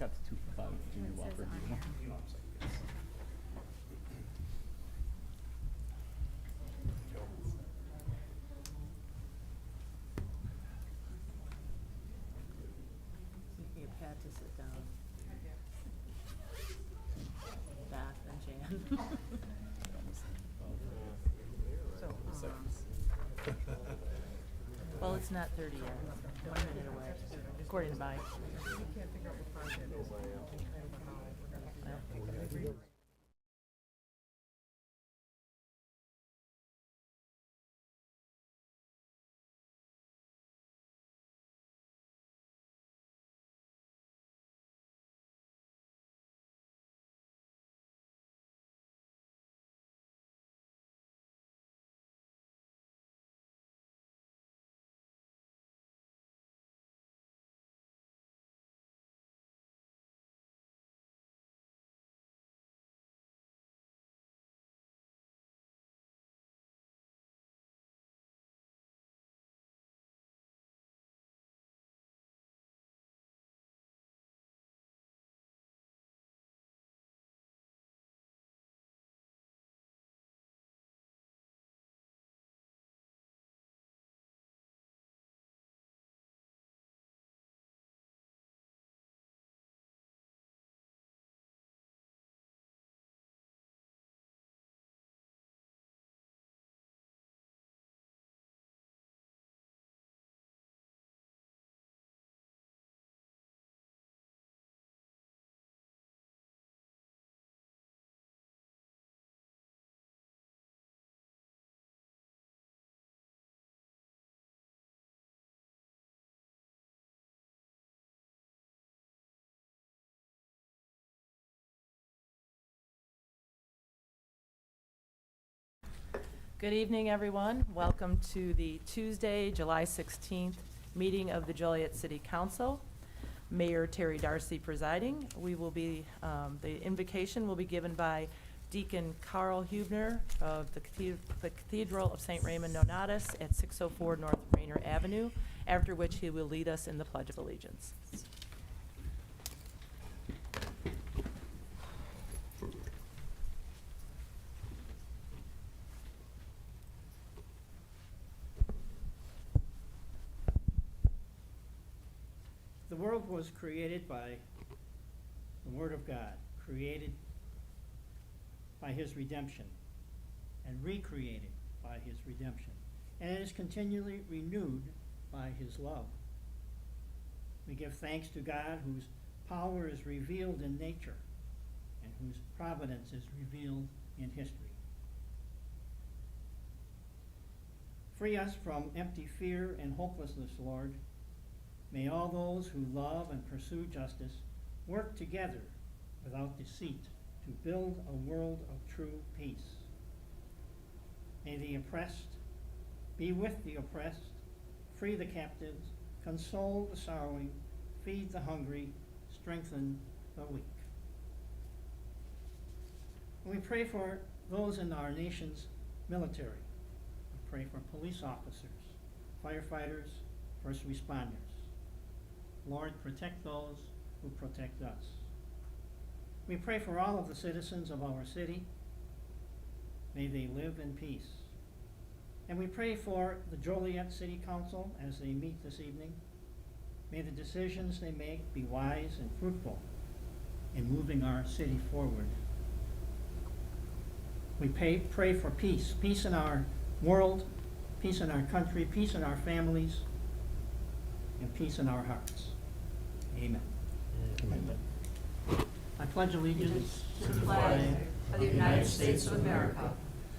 got the 2 for $5 Junior It says Walker. on deal. here. You can get Pat to sit down. Beth and Jan. So, well, it's not 30 yet. 1 minute away, according to mine. Well, good evening, everyone. Welcome to the Tuesday, July 16th meeting of the Joliet City Council. Mayor Terry Darcy presiding. We will be, the invocation will be given by Deacon Carl Hubner of the Cathedral of St. Raymond Nonatus at 604 North Rainer Avenue, after which he will lead us in the Pledge of Allegiance. The world was created by the Word of God, created by His redemption, and recreated by His redemption. And it is continually renewed by His love. We give thanks to God whose power is revealed in nature and whose providence is revealed in history. Free us from empty fear and hopelessness, Lord. May all those who love and pursue justice work together without deceit to build a world of true peace. May the oppressed be with the oppressed, free the captives, console the sorrowing, feed the hungry, strengthen the weak. We pray for those in our nation's military. We pray for police officers, firefighters, first responders. Lord, protect those who protect us. We pray for all of the citizens of our city. May they live in peace. And we pray for the Joliet City Council as they meet this evening. May the decisions they make be wise and fruitful in moving our city forward. We pray for peace, peace in our world, peace in our country, peace in our families, and peace in our hearts. Amen. Amen. I pledge allegiance to the flag of the United States of America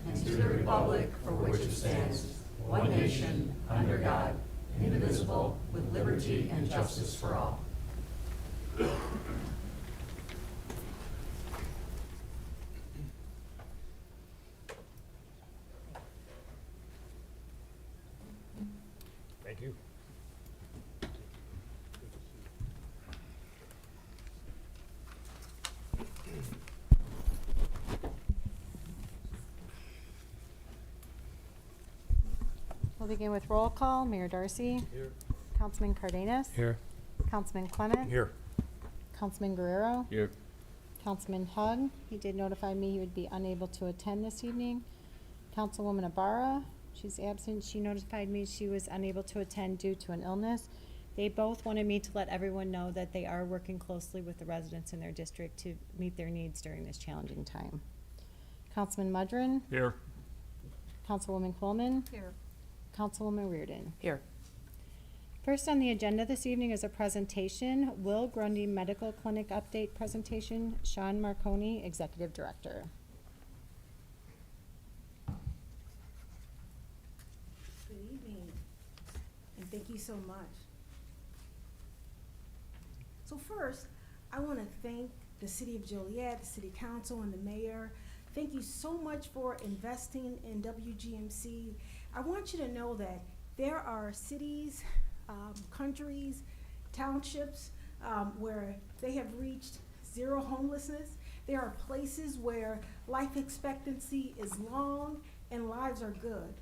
and to the republic for which it stands, one nation, under God, indivisible, with liberty and justice for all. Thank you. We'll begin with roll call. Mayor Darcy. Here. Councilman Cardenas. Here. Councilman Clement. Here. Councilman Guerrero. Here. Councilman Hug, he did notify me he would be unable to attend this evening. Councilwoman Ibarra, she's absent. She notified me she was unable to attend due to an illness. They both wanted me to let everyone know that they are working closely with the residents in their district to meet their needs during this challenging time. Councilman Mudrin, Here. Councilwoman Coleman, Here. Councilwoman Reardon. Here. First on the agenda this evening is a presentation, Will Grundy Medical Clinic Update Presentation, Sean Marconi, Executive Director. Good evening, and thank you so much. So first, I want to thank the City of Joliet, the City Council, and the Mayor. Thank you so much for investing in WGMC. I want you to know that there are cities, countries, townships where they have reached zero homelessness. There are places where life expectancy is long and lives are good.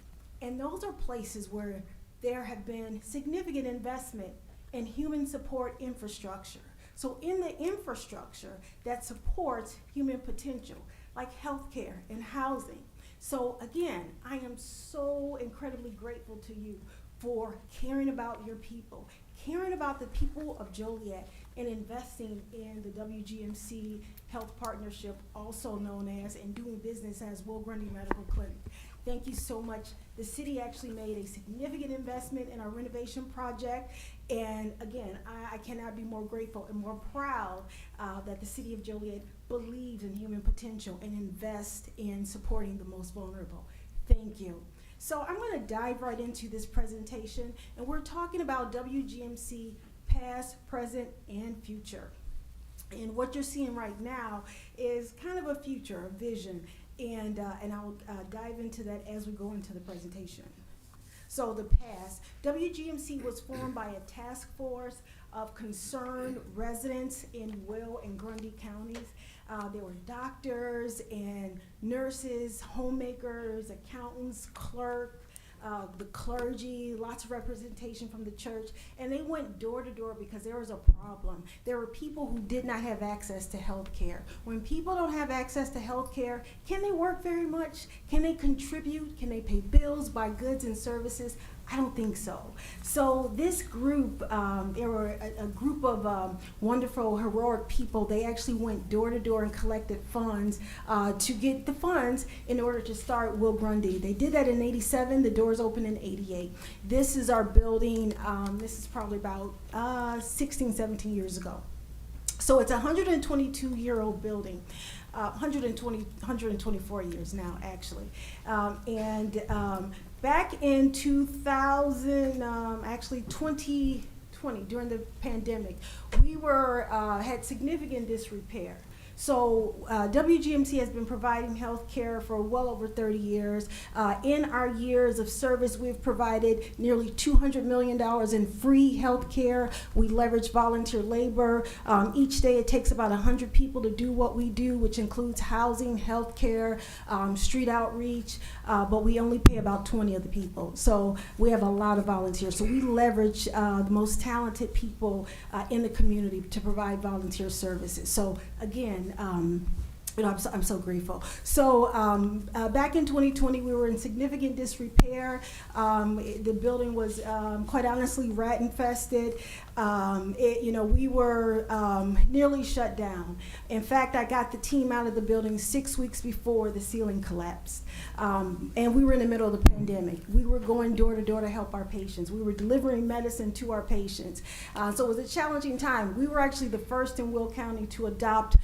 And those are places where there have been significant investment in human support infrastructure. So in the infrastructure that supports human potential, like healthcare and housing. So again, I am so incredibly grateful to you for caring about your people, caring about the people of Joliet, and investing in the WGMC Health Partnership, also known as, and doing business as, Will Grundy Medical Clinic. Thank you so much. The city actually made a significant investment in our renovation project, and again, I cannot be more grateful and more proud that the city of Joliet believes in human potential and invests in supporting the most vulnerable. Thank you. So I'm going to dive right into this presentation, and we're talking about WGMC past, present, and future. And what you're seeing right now is kind of a future, a vision, and I'll dive into that as we go into the presentation. So the past, WGMC was formed by a task force of concerned residents in Will and Grundy counties. There were doctors and nurses, homemakers, accountants, clerks, the clergy, lots of representation from the church, and they went door to door because there was a problem. There were people who did not have access to health care. When people don't have access to health care, can they work very much? Can they contribute? Can they pay bills, buy goods and services? I don't think so. So this group, there were a group of wonderful, heroic people. They actually went door to door and collected funds to get the funds in order to start Will Grundy. They did that in '87. The doors opened in '88. This is our building. This is probably about 16, 17 years ago. So it's a 122-year-old building. 124 years now, actually. Back in 2000, actually 2020, during the pandemic, we had significant disrepair. So WGMC has been providing health care for well over 30 years. In our years of service, we've provided nearly $200 million in free health care. We leverage volunteer labor. Each day it takes about 100 people to do what we do, which includes housing, health care, street outreach, but we only pay about 20 of the people. So we have a lot of volunteers. So we leverage the most talented people in the community to provide volunteer services. So again, I'm so grateful. So back in 2020, we were in significant disrepair. The building was quite honestly rat infested. We were nearly shut down. In fact, I got the team out of the building 6 weeks before the ceiling collapsed. And we were in the middle of the pandemic. We were going door to door to help our patients. We were delivering medicine to our patients. So it was a challenging time. We were actually the first in Will County to adopt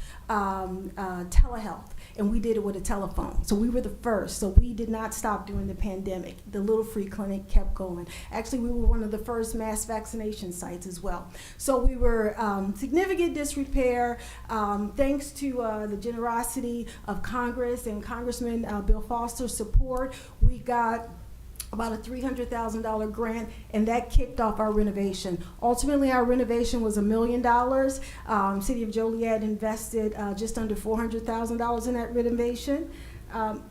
telehealth, and we did it with a telephone. So we were the first. So we did not stop during the pandemic. The little free clinic kept going. Actually, we were one of the first mass vaccination sites as well. So we were significant disrepair. Thanks to the generosity of Congress and Congressman Bill Foster's support, we got about a $300,000 grant, and that kicked off our renovation. Ultimately, our renovation was $1 million. City of Joliet invested just under $400,000 in that renovation.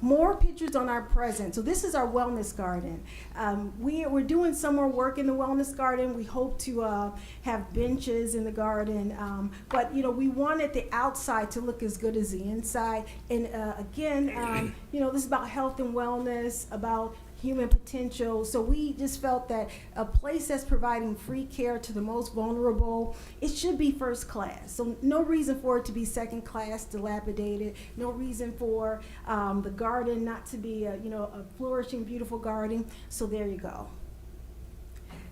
More pictures on our present. So this is our wellness garden. We're doing some more work in the wellness garden. We hope to have benches in the garden, but we wanted the outside to look as good as the inside. And again, this is about health and wellness, about human potential. So we just felt that a place that's providing free care to the most vulnerable, it should be first class. So no reason for it to be second class, dilapidated. No reason for the garden not to be a flourishing, beautiful garden. So there you go.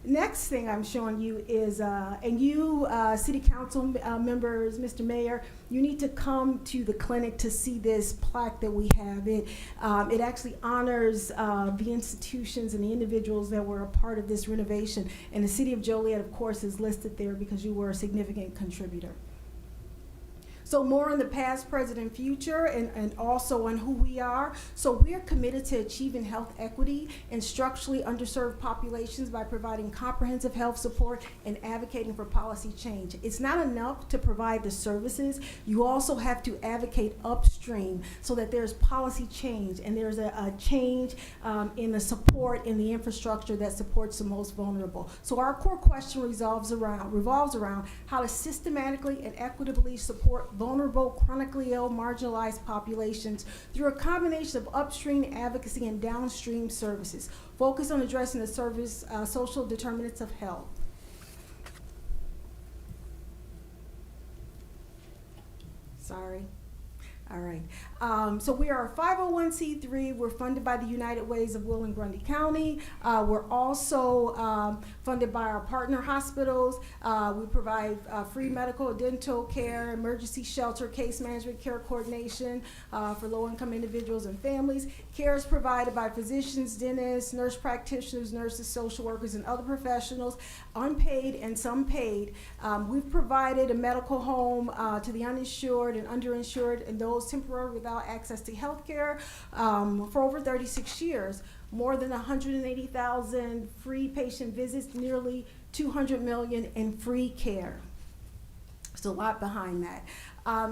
Next thing I'm showing you is, and you city council members, Mr. Mayor, you need to come to the clinic to see this plaque that we have. It actually honors the institutions and the individuals that were a part of this renovation. And the city of Joliet, of course, is listed there because you were a significant contributor. So more on the past, present, and future, and also on who we are. So we're committed to achieving health equity in structurally underserved populations by providing comprehensive health support and advocating for policy change. It's not enough to provide the services. You also have to advocate upstream so that there's policy change and there's a change in the support in the infrastructure that supports the most vulnerable. So our core question revolves around how to systematically and equitably support vulnerable, chronically ill, marginalized populations through a combination of upstream advocacy and downstream services. Focus on addressing the social determinants of health. Sorry. All right. So we are a 501c3. We're funded by the United Ways of Will and Grundy County. We're also funded by our partner hospitals. We provide free medical, dental care, emergency shelter, case management, care coordination for low-income individuals and families. Care is provided by physicians, dentists, nurse practitioners, nurses, social workers, and other professionals, unpaid and some paid. We've provided a medical home to the uninsured and underinsured and those temporarily without access to health care for over 36 years. More than 180,000 free patient visits, nearly 200 million in free care. There's a lot behind that.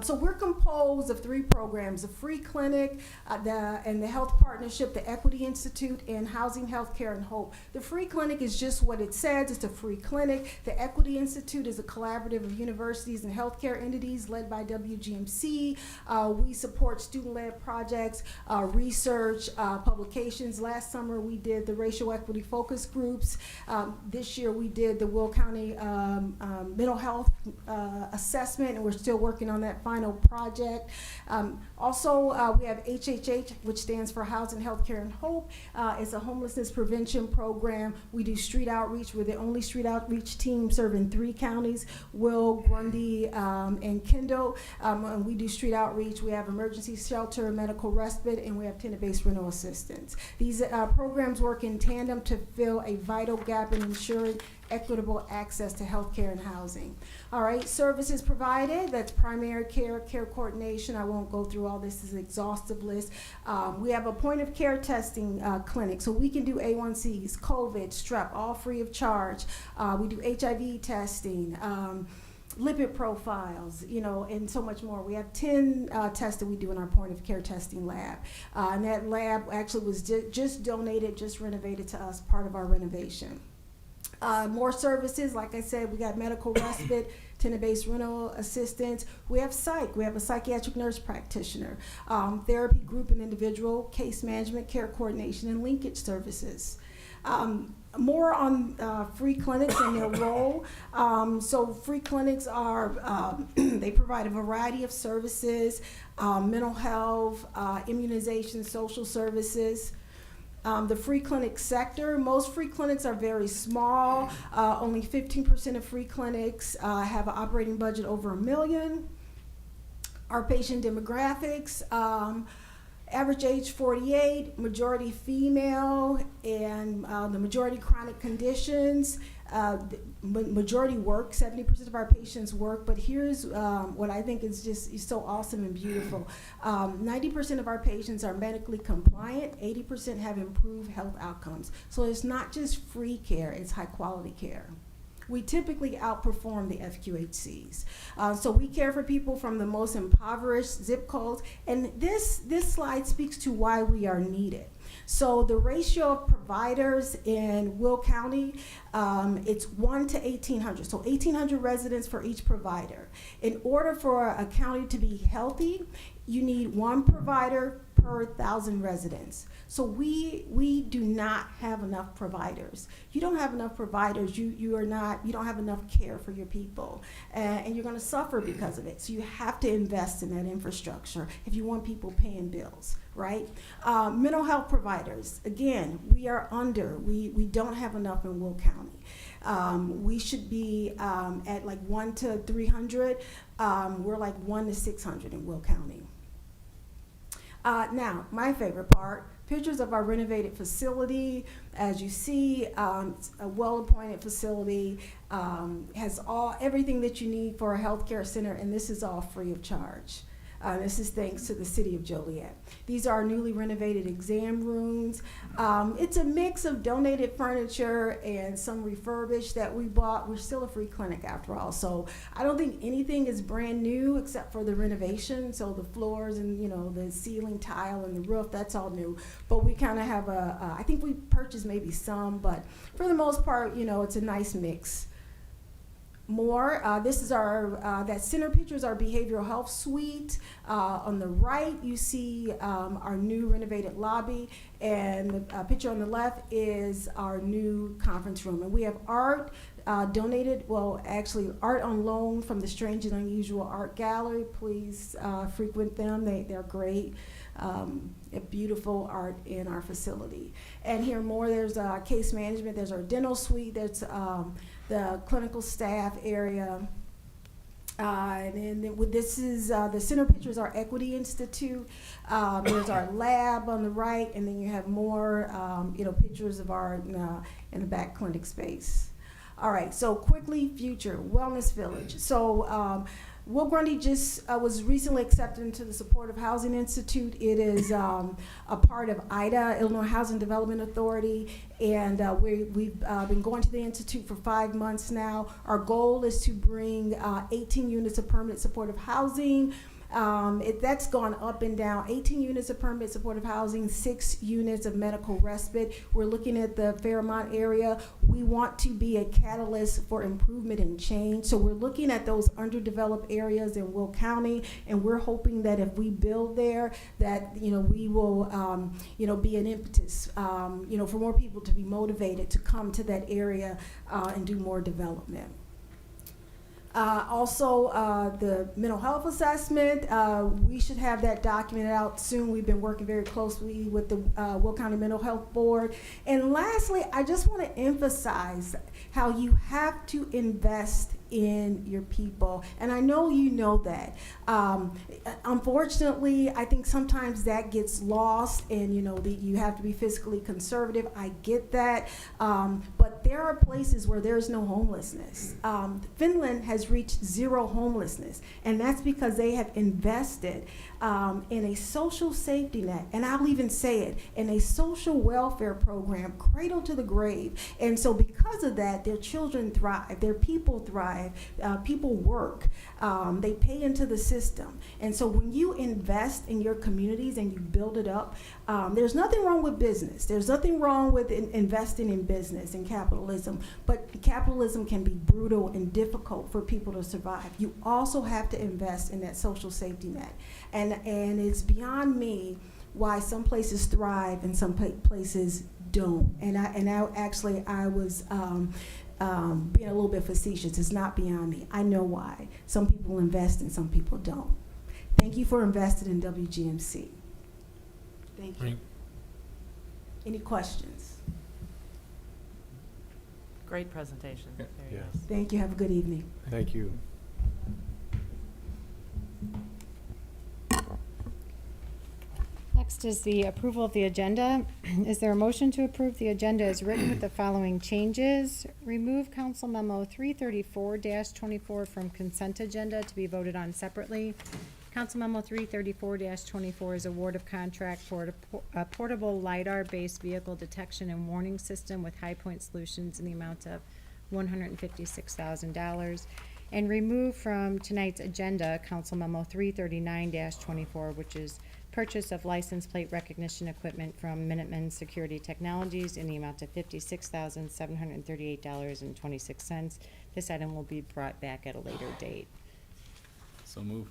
So we're composed of 3 programs: the Free Clinic, and the Health Partnership, the Equity Institute, and Housing, Healthcare, and Hope. The Free Clinic is just what it says. It's a free clinic. The Equity Institute is a collaborative of universities and healthcare entities led by WGMC. We support student-led projects, research, publications. Last summer we did the racial equity focus groups. This year we did the Will County mental health assessment, and we're still working on that final project. Also, we have HHH, which stands for Housing, Healthcare, and Hope. It's a homelessness prevention program. We do street outreach. We're the only street outreach team serving 3 counties, Will, Grundy, and Kendall. And we do street outreach. We have emergency shelter, medical respite, and we have tenant-based rental assistance. These programs work in tandem to fill a vital gap in ensuring equitable access to health care and housing. All right, services provided, that's primary care, care coordination. I won't go through all this, this is an exhaustive list. We have a point of care testing clinic, so we can do A1Cs, COVID, strep, all free of charge. We do HIV testing, lipid profiles, and so much more. We have 10 tests that we do in our point of care testing lab. And that lab actually was just donated, just renovated to us, part of our renovation. More services, like I said, we got medical respite, tenant-based rental assistance. We have psych. We have a psychiatric nurse practitioner, therapy group and individual, case management, care coordination, and linkage services. More on free clinics and their role. So free clinics are, they provide a variety of services, mental health, immunization, social services. The free clinic sector, most free clinics are very small. Only 15% of free clinics have an operating budget over $1 million. Our patient demographics, average age 48, majority female, and the majority chronic conditions. Majority work, 70% of our patients work, but here's what I think is just so awesome and beautiful. 90% of our patients are medically compliant, 80% have improved health outcomes. So it's not just free care, it's high quality care. we typically outperform the FQHCs. So we care for people from the most impoverished zip codes, and this slide speaks to why we are needed. So the ratio of providers in Will County, it's 1 to 1,800. So 1,800 residents for each provider. In order for a county to be healthy, you need 1 provider per 1,000 residents. So we do not have enough providers. You don't have enough providers, you don't have enough care for your people, and you're going to suffer because of it. So you have to invest in that infrastructure if you want people paying bills, right? Mental health providers, again, we are under. We don't have enough in Will County. We should be at like 1 to 300. We're like 1 to 600 in Will County. Now, my favorite part, pictures of our renovated facility. As you see, it's a well-appointed facility, has everything that you need for a healthcare center, and this is all free of charge. This is thanks to the city of Joliet. These are our newly renovated exam rooms. It's a mix of donated furniture and some refurbished that we bought. We're still a free clinic after all, so I don't think anything is brand new except for the renovation. So the floors and the ceiling tile and the roof, that's all new. But we kind of have I think we purchased maybe some, but for the most part, it's a nice mix. This is our, that center picture is our behavioral health suite. On the right, you see our new renovated lobby, and the picture on the left is our new conference room. And we have art donated, actually art on loan from the Strange and Unusual Art Gallery. Please frequent them, they're great. A beautiful art in our facility. And here more, there's case management, there's our dental suite, there's the clinical staff area. And then this is the center picture is our Equity Institute. There's our lab on the right, and then you have more pictures of our in the back clinic space. All right, so quickly, future Wellness Village. So Will Grundy just was recently accepted into the Supportive Housing Institute. It is a part of IDA, Illinois Housing Development Authority, and we've been going to the Institute for 5 months now. Our goal is to bring 18 units of permanent supportive housing. That's gone up and down. 18 units of permanent supportive housing, 6 units of medical respite. We're looking at the Fairmont area. We want to be a catalyst for improvement and change. So we're looking at those underdeveloped areas in Will County, and we're hoping that if we build there, that we will be an impetus for more people to be motivated to come to that area and do more development. Also, the mental health assessment, we should have that documented out soon. We've been working very closely with the Will County Mental Health Board. And lastly, I just want to emphasize how you have to invest in your people. And I know you know that. Unfortunately, I think sometimes that gets lost, and you have to be fiscally conservative. I get that. But there are places where there's no homelessness. Finland has reached zero homelessness, and that's because they have invested in a social safety net, and I'll even say it, in a social welfare program, cradle to the grave. And so because of that, their children thrive, their people thrive, people work, they pay into the system. And so when you invest in your communities and you build it up, there's nothing wrong with business. There's nothing wrong with investing in business and capitalism, but capitalism can be brutal and difficult for people to survive. You also have to invest in that social safety net. And it's beyond me why some places thrive and some places don't. And I was being a little bit facetious. It's not beyond me. I know why. Some people invest and some people don't. Thank you for investing in WGMC. Thank you. Any questions? Great presentation. Very Yeah. nice. Thank you. Have a good evening. Thank you. Next is the approval of the agenda. Is there a motion to approve the agenda as written with the following changes? Remove Council Memo 334-24 from consent agenda to be voted on separately. Council Memo 334-24 is award of contract for a portable LiDAR-based vehicle detection and warning system with High Point Solutions in the amount of $156,000. And remove from tonight's agenda Council Memo 339-24, which is purchase of license plate recognition equipment from Minuteman Security Technologies in the amount of $56,738.26. This item will be brought back at a later date. So move.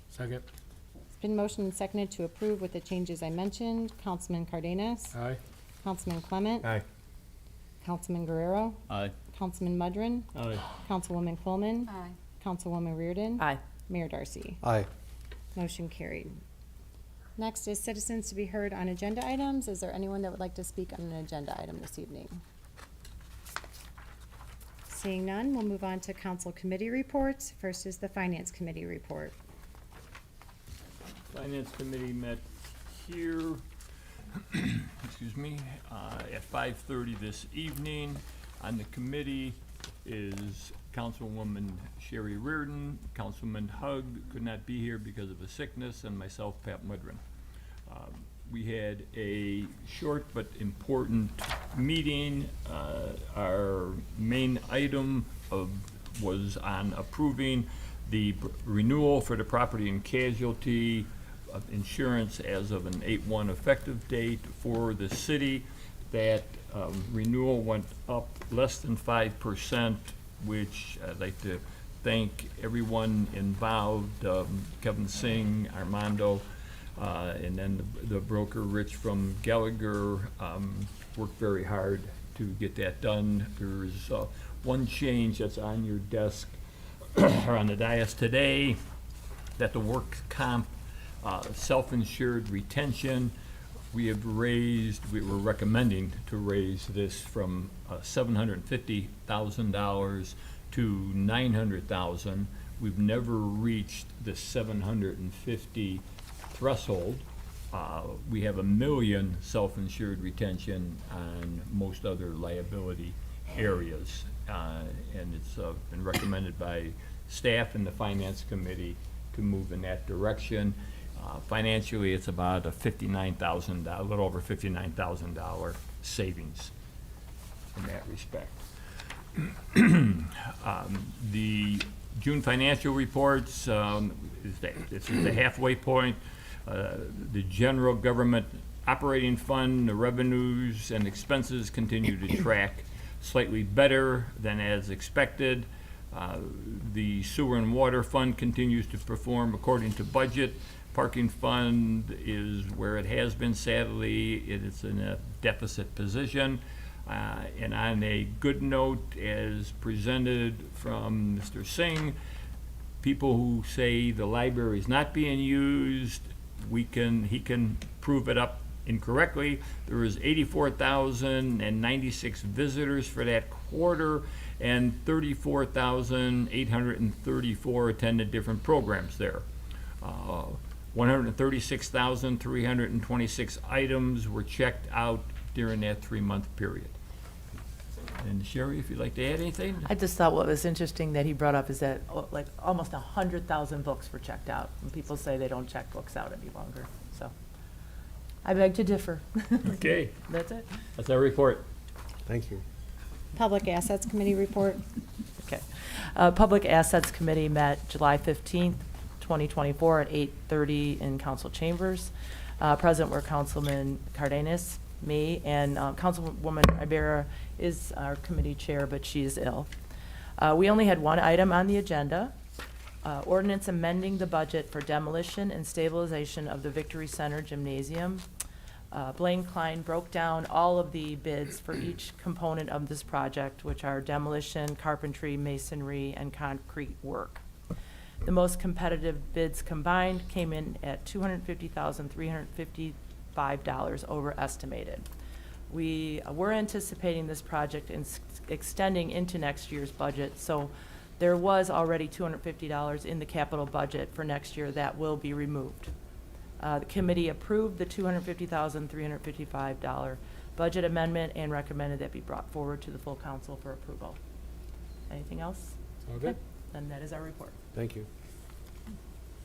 Second. It's been motioned and seconded to approve with the changes I mentioned. Councilman Cardenas? Aye. Councilman Clement? Aye. Councilman Guerrero? Aye. Councilman Mudrin? Aye. Councilwoman Coleman? Aye. Councilwoman Reardon? Aye. Mayor Darcy? Aye. Motion carried. Next is citizens to be heard on agenda items. Is there anyone that would like to speak on an agenda item this evening? Seeing none, we'll move on to council committee reports. First is the Finance Committee report. Finance Committee met here, excuse me, at 5:30 this evening. On the committee is Councilwoman Sherry Reardon, Councilman Hug could not be here because of a sickness, and myself, Pat Mudrin. We had a short but important meeting. Our main item was on approving the renewal for the property and casualty insurance as of an 8/1 effective date for the city. That renewal went up less than 5%, which I'd like to thank everyone involved, Kevin Singh, Armando, and then the broker Rich from Gallagher worked very hard to get that done. There's one change that's on your desk or on the dais today, that the work comp self-insured retention, we were recommending to raise this from $750,000 to $900,000. We've never reached the 750 threshold. We have $1 million self-insured retention on most other liability areas. And it's been recommended by staff and the Finance Committee to move in that direction. Financially, it's about a $59,000, a little over $59,000 savings in that respect. The June financial reports, this is the halfway point. The general government operating fund, the revenues and expenses continue to track slightly better than as expected. The sewer and water fund continues to perform according to budget. Parking fund is where it has been, sadly. It is in a deficit position. And on a good note, as presented from Mr. Singh, people who say the library is not being used, he can prove it up incorrectly. There was 84,096 visitors for that quarter, and 34,834 attended different programs there. 136,326 items were checked out during that 3-month period. And Sherry, if you'd like to add anything? I just thought what was interesting that he brought up is that like almost 100,000 books were checked out. And people say they don't check books out any longer, so I beg to differ. Okay, That's it. that's our report. Thank you. Public Assets Committee report. Okay. Public Assets Committee met July 15th, 2024 at 8:30 in council chambers. Present were Councilman Cardenas, me, and Councilwoman Ibarra is our committee chair, but she is ill. We only had one item on the agenda, ordinance amending the budget for demolition and stabilization of the Victory Center Gymnasium. Blaine Klein broke down all of the bids for each component of this project, which are demolition, carpentry, masonry, and concrete work. The most competitive bids combined came in at $250,355 over estimated. We were anticipating this project extending into next year's budget, so there was already $250 in the capital budget for next year that will be removed. The committee approved the $250,355 budget amendment and recommended that be brought forward to the full council for approval. Anything else? All good? Then that is our report. Thank you.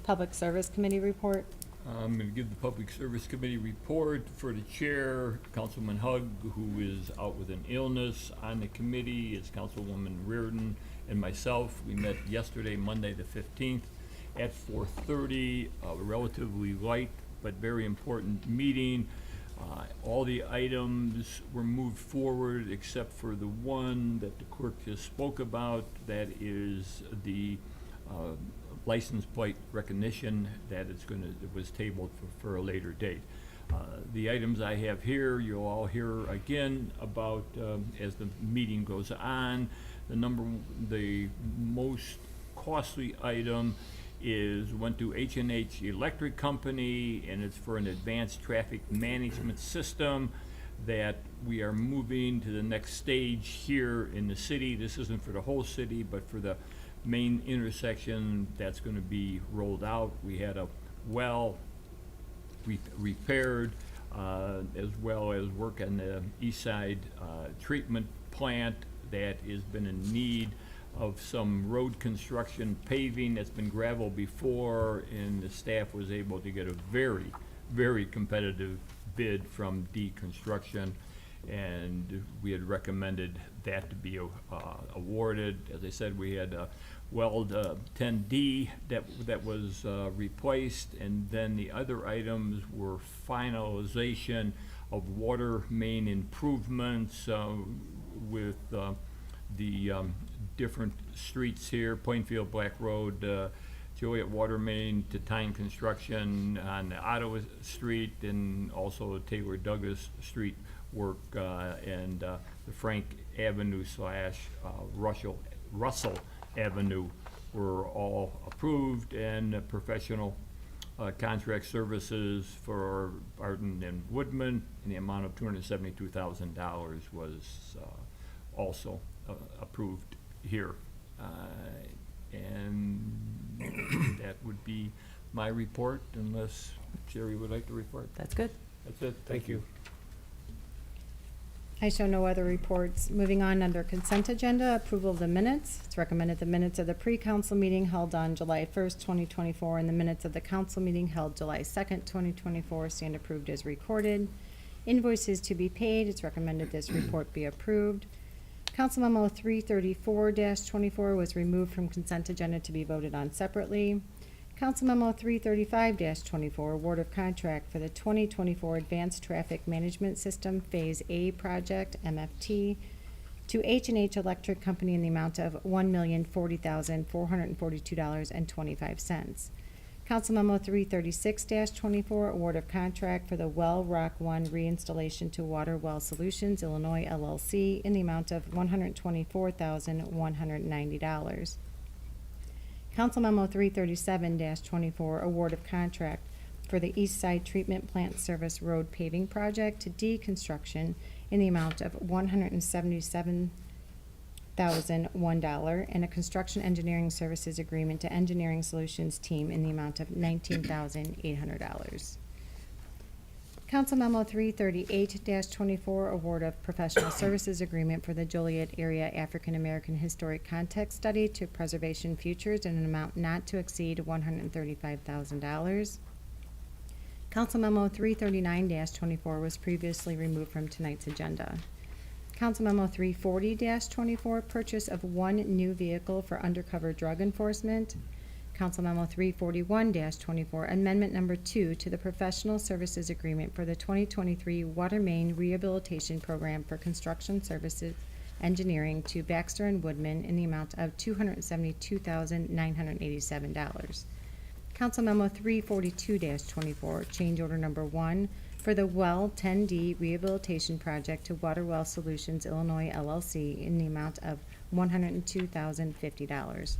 Public Service Committee report. I'm going to give the Public Service Committee report for the chair, Councilman Hug, who is out with an illness. On the committee is Councilwoman Reardon and myself. We met yesterday, Monday the 15th, at 4:30, a relatively light but very important meeting. All the items were moved forward except for the one that the clerk just spoke about, that is the license plate recognition that it was tabled for a later date. The items I have here, you'll all hear again about as the meeting goes on. The most costly item went to H&H Electric Company, and it's for an advanced traffic management system that we are moving to the next stage here in the city. This isn't for the whole city, but for the main intersection that's going to be rolled out. We had a well repaired, as well as work on the east side treatment plant that has been in need of some road construction paving. That's been gravel before, and the staff was able to get a very, very competitive bid from D Construction, and we had recommended that to be awarded. As I said, we had weld 10D that was replaced, and then the other items were finalization of water main improvements with the different streets here: Plainfield Black Road, Joliet Water Main to Tyne Construction on Ottawa Street, and also Taylor Douglas Street work, and the Frank Avenue / Russell Avenue were all approved, and professional contract services for Barton and Woodman in the amount of $272,000 was also approved here. And that would be my report, unless Sherry would like to report. That's good. That's it. Thank you. I show no other reports. Moving on, under consent agenda, approval of the minutes. It's recommended the minutes of the pre-council meeting held on July 1st, 2024, and the minutes of the council meeting held July 2nd, 2024 stand approved as recorded. Invoices to be paid. It's recommended this report be approved. Council Memo 334-24 was removed from consent agenda to be voted on separately. Council Memo 335-24, award of contract for the 2024 Advanced Traffic Management System Phase A Project, MFT, to H&H Electric Company in the amount of $1,040,442.25. Council Memo 336-24, award of contract for the Well Rock 1 reinstallation to Water Well Solutions, Illinois LLC, in the amount of $124,190. Council Memo 337-24, award of contract for the East Side Treatment Plant Service Road Paving Project to D Construction in the amount of $177,001, and a construction engineering services agreement to Engineering Solutions Team in the amount of $19,800. Council Memo 338-24, award of professional services agreement for the Joliet Area African American Historic Context Study to Preservation Futures in an amount not to exceed $135,000. Council Memo 339-24 was previously removed from tonight's agenda. Council Memo 340-24, purchase of one new vehicle for undercover drug enforcement. Council Memo 341-24, Amendment Number 2 to the Professional Services Agreement for the 2023 Water Main Rehabilitation Program for Construction Services Engineering to Baxter and Woodman in the amount of $272,987. Council Memo 342-24, Change Order Number 1 for the Well 10D Rehabilitation Project to Water Well Solutions, Illinois LLC in the amount of $102,050.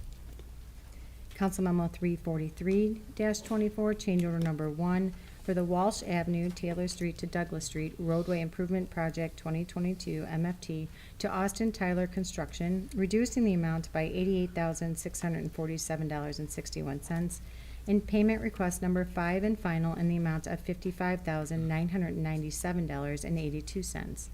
Council Memo 343-24, Change Order Number 1 for the Walsh Avenue, Taylor Street to Douglas Street Roadway Improvement Project 2022 MFT to Austin Tyler Construction, reducing the amount by $88,647.61, and payment request number 5 and final in the amount of $55,997.82.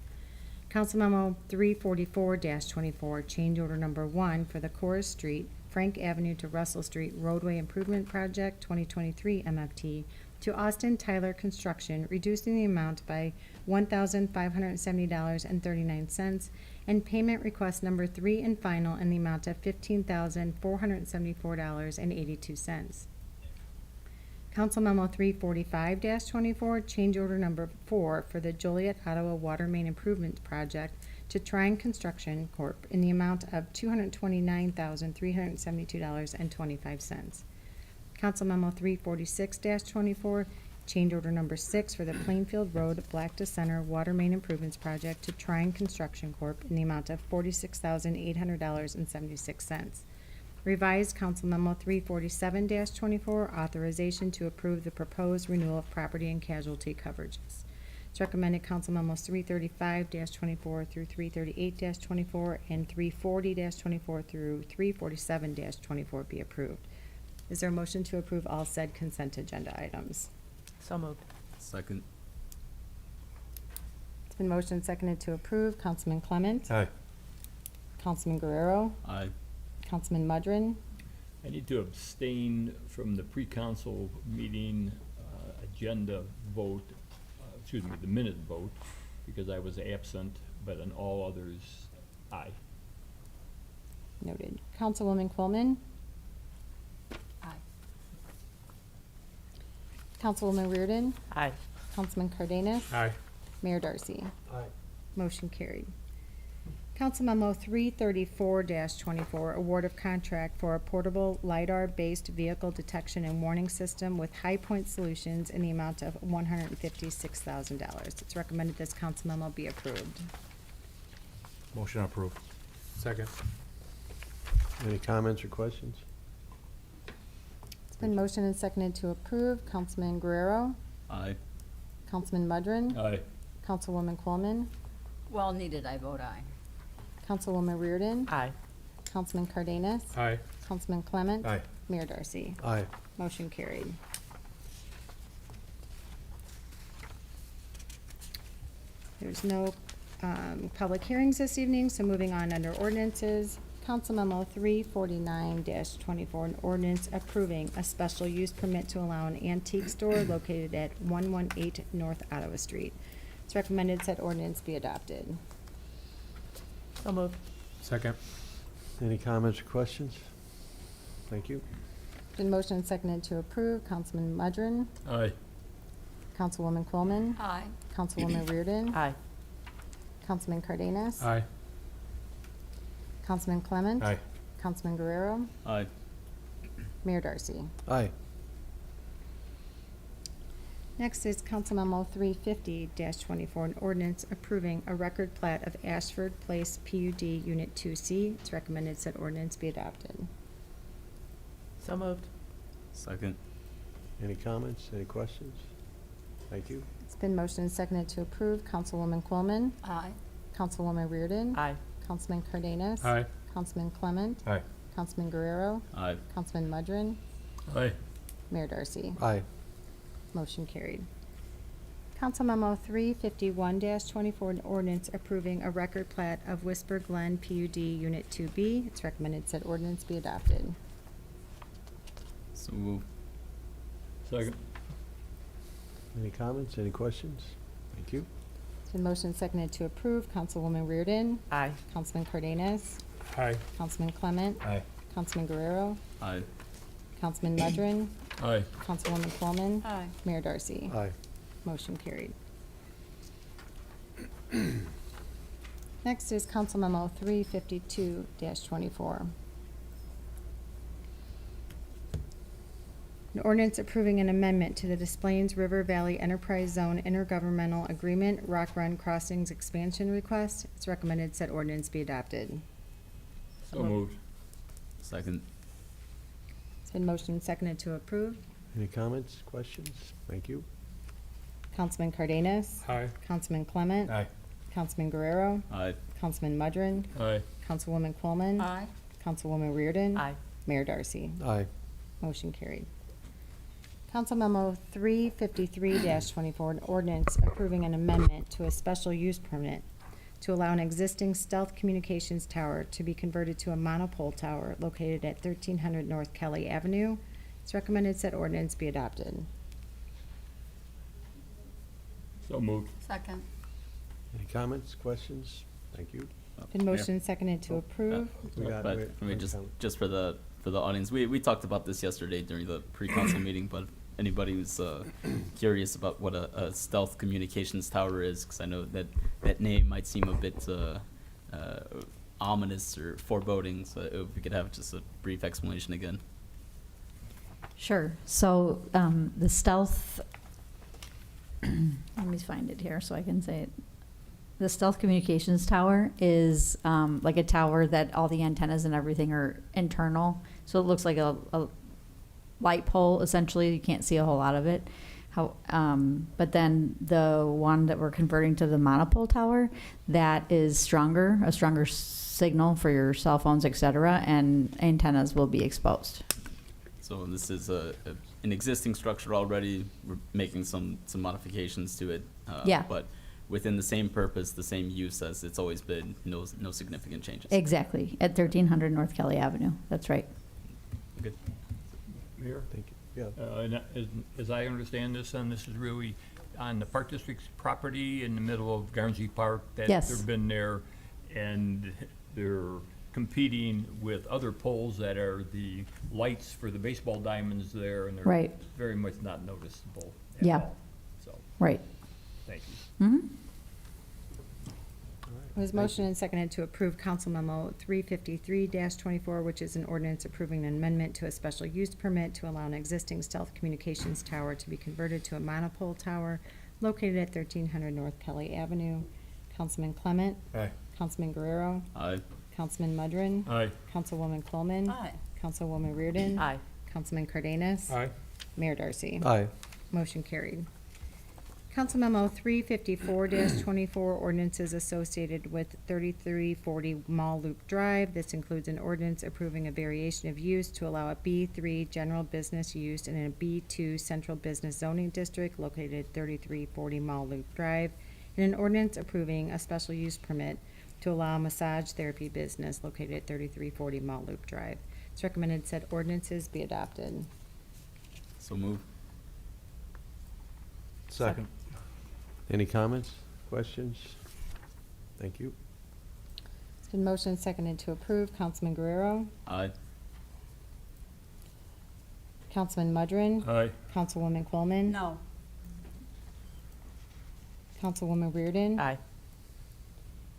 Council Memo 344-24, Change Order Number 1 for the Corrs Street Frank Avenue to Russell Street roadway improvement project 2023 MFT to Austin Tyler Construction, reducing the amount by $1,570.39, and payment request number 3 and final in the amount of $15,474.82. Council Memo 345-24, change order number 4 for the Joliet, Ottawa Water Main Improvement Project to Trine Construction Corp. in the amount of $229,372.25. Council Memo 346-24, change order number 6 for the Plainfield Road, Black to Center Water Main Improvements Project to Trine Construction Corp. in the amount of $46,800.76. Revised Council Memo 347-24, authorization to approve the proposed renewal of property and casualty coverages. It's recommended Council Memos 335-24 through 338-24 and 340-24 through 347-24 be approved. Is there a motion to approve all said consent agenda items? So moved. Second. It's been motioned and seconded to approve. Councilman Clement? Aye. Councilman Guerrero? Aye. Councilman Mudrin? I need to abstain from the pre-council meeting agenda vote, the minute vote, because I was absent, but on all others, aye. Noted. Councilwoman Quillman? Aye. Councilwoman Reardon? Aye. Councilman Cardenas? Aye. Mayor Darcy? Aye. Motion carried. Council Memo 334-24, award of contract for a portable LiDAR-based vehicle detection and warning system with High Point Solutions in the amount of $156,000. It's recommended this council memo be approved. Motion approved. Second. Any comments or questions? It's been motioned and seconded to approve. Councilman Guerrero? Aye. Councilman Mudrin? Aye. Councilwoman Coleman? Well needed, I vote aye. Councilwoman Reardon? Aye. Councilman Cardenas? Aye. Councilman Clement? Aye. Mayor Darcy? Aye. Motion carried. There's no public hearings this evening, so moving on under ordinances. Council Memo 349-24, an ordinance approving a special use permit to allow an antique store located at 118 North Ottawa Street. It's recommended said ordinance be adopted. So moved. Second. Any comments or questions? Thank you. Been motioned and seconded to approve. Councilman Mudrin, Aye. Councilwoman Quillman, Aye. Councilwoman Reardon, Aye. Councilman Cardenas, Aye. Councilman Clement, Aye. Councilman Guerrero, Aye. Mayor Darcy. Aye. Next is Council Memo 350-24, an ordinance approving a record plat of Ashford Place PUD Unit 2C. It's recommended said ordinance be adopted. So moved. Second. Any comments? Any questions? Thank you. It's been motioned and seconded to approve. Councilwoman Quillman, Aye. Councilwoman Reardon, Aye. Councilman Cardenas, Aye. Councilman Clement, Aye. Councilman Guerrero, Aye. Councilman Mudrin, Aye. Mayor Darcy. Aye. Motion carried. Council Memo 351-24, an ordinance approving a record plat of Whisper Glen PUD Unit 2B. It's recommended said ordinance be adopted. So moved. Second. Any comments? Any questions? Thank you. It's been motioned and seconded to approve. Councilwoman Reardon, Aye. Councilman Cardenas, Aye. Councilman Clement, Aye. Councilman Guerrero, Aye. Councilman Mudrin, Aye. Councilwoman Coleman, Aye. Mayor Darcy. Aye. Motion carried. Next is Council Memo 352-24. An ordinance approving an amendment to the Des Plaines River Valley Enterprise Zone Intergovernmental Agreement Rock Run Crossings Expansion Request. It's recommended said ordinance be adopted. So moved. Second. It's been motioned and seconded to approve. Any comments? Questions? Thank you. Councilman Cardenas, Aye. Councilman Clement, Aye. Councilman Guerrero, Aye. Councilman Mudrin, Aye. Councilwoman Coleman, Aye. Councilwoman Reardon, Aye. Mayor Darcy. Aye. Motion carried. Council Memo 353-24, an ordinance approving an amendment to a special use permit to allow an existing stealth communications tower to be converted to a monopole tower located at 1300 North Kelly Avenue. It's recommended said ordinance be adopted. So moved. Second. Any comments, questions? Thank you. Been motioned and seconded to approve. We got But it. I mean, just, Comment. just for the audience, we talked about this yesterday during the pre-council meeting, but anybody who's curious about what a stealth communications tower is, because I know that name might seem a bit ominous or foreboding, so if we could have just a brief explanation again. Sure. So the stealth, let me find it here so I can say it. The stealth communications tower is like a tower that all the antennas and everything are internal. So it looks like a light pole, essentially. You can't see a whole lot of it. But then the one that we're converting to the monopole tower, that is stronger, a stronger signal for your cell phones, et cetera, and antennas will be exposed. So this is an existing structure already. We're making some modifications to it. Yeah. But within the same purpose, the same use as it's always been, no significant changes. Exactly, at 1300 North Kelly Avenue. That's right. Good. Mayor? Thank you. Yeah. And as I understand this, and this is really on the Park District's property in the middle of Garnsey Park. That Yes. they've been there, and they're competing with other poles that are the lights for the baseball diamonds there, and they're Right. very much not noticeable at Yeah. all. So, Right. thank you. Mm-hmm. All right. It was Thank motioned and seconded to approve Council Memo 353-24, which is an ordinance approving an amendment to a special use permit to allow an existing stealth communications tower to be converted to a monopole tower located at 1300 North Kelly Avenue. Councilman Clement. Aye. Councilman Guerrero. Aye. Councilman Mudrin. Aye. Councilwoman Coleman. Aye. Councilwoman Reardon. Aye. Councilman Cardenas. Aye. Mayor Darcy. Aye. Motion carried. Council Memo 354-24, ordinances associated with 3340 Mall Loop Drive. This includes an ordinance approving a variation of use to allow a B3 general business use in a B2 central business zoning district located at 3340 Mall Loop Drive, and an ordinance approving a special use permit to allow a massage therapy business located at 3340 Mall Loop Drive. It's recommended said ordinances be adopted. So move. Second. Any comments, questions? Thank you. It's been motioned and seconded to approve. Councilman Guerrero. Aye. Councilman Mudrin. Aye. Councilwoman Coleman. No. Councilwoman Reardon. Aye.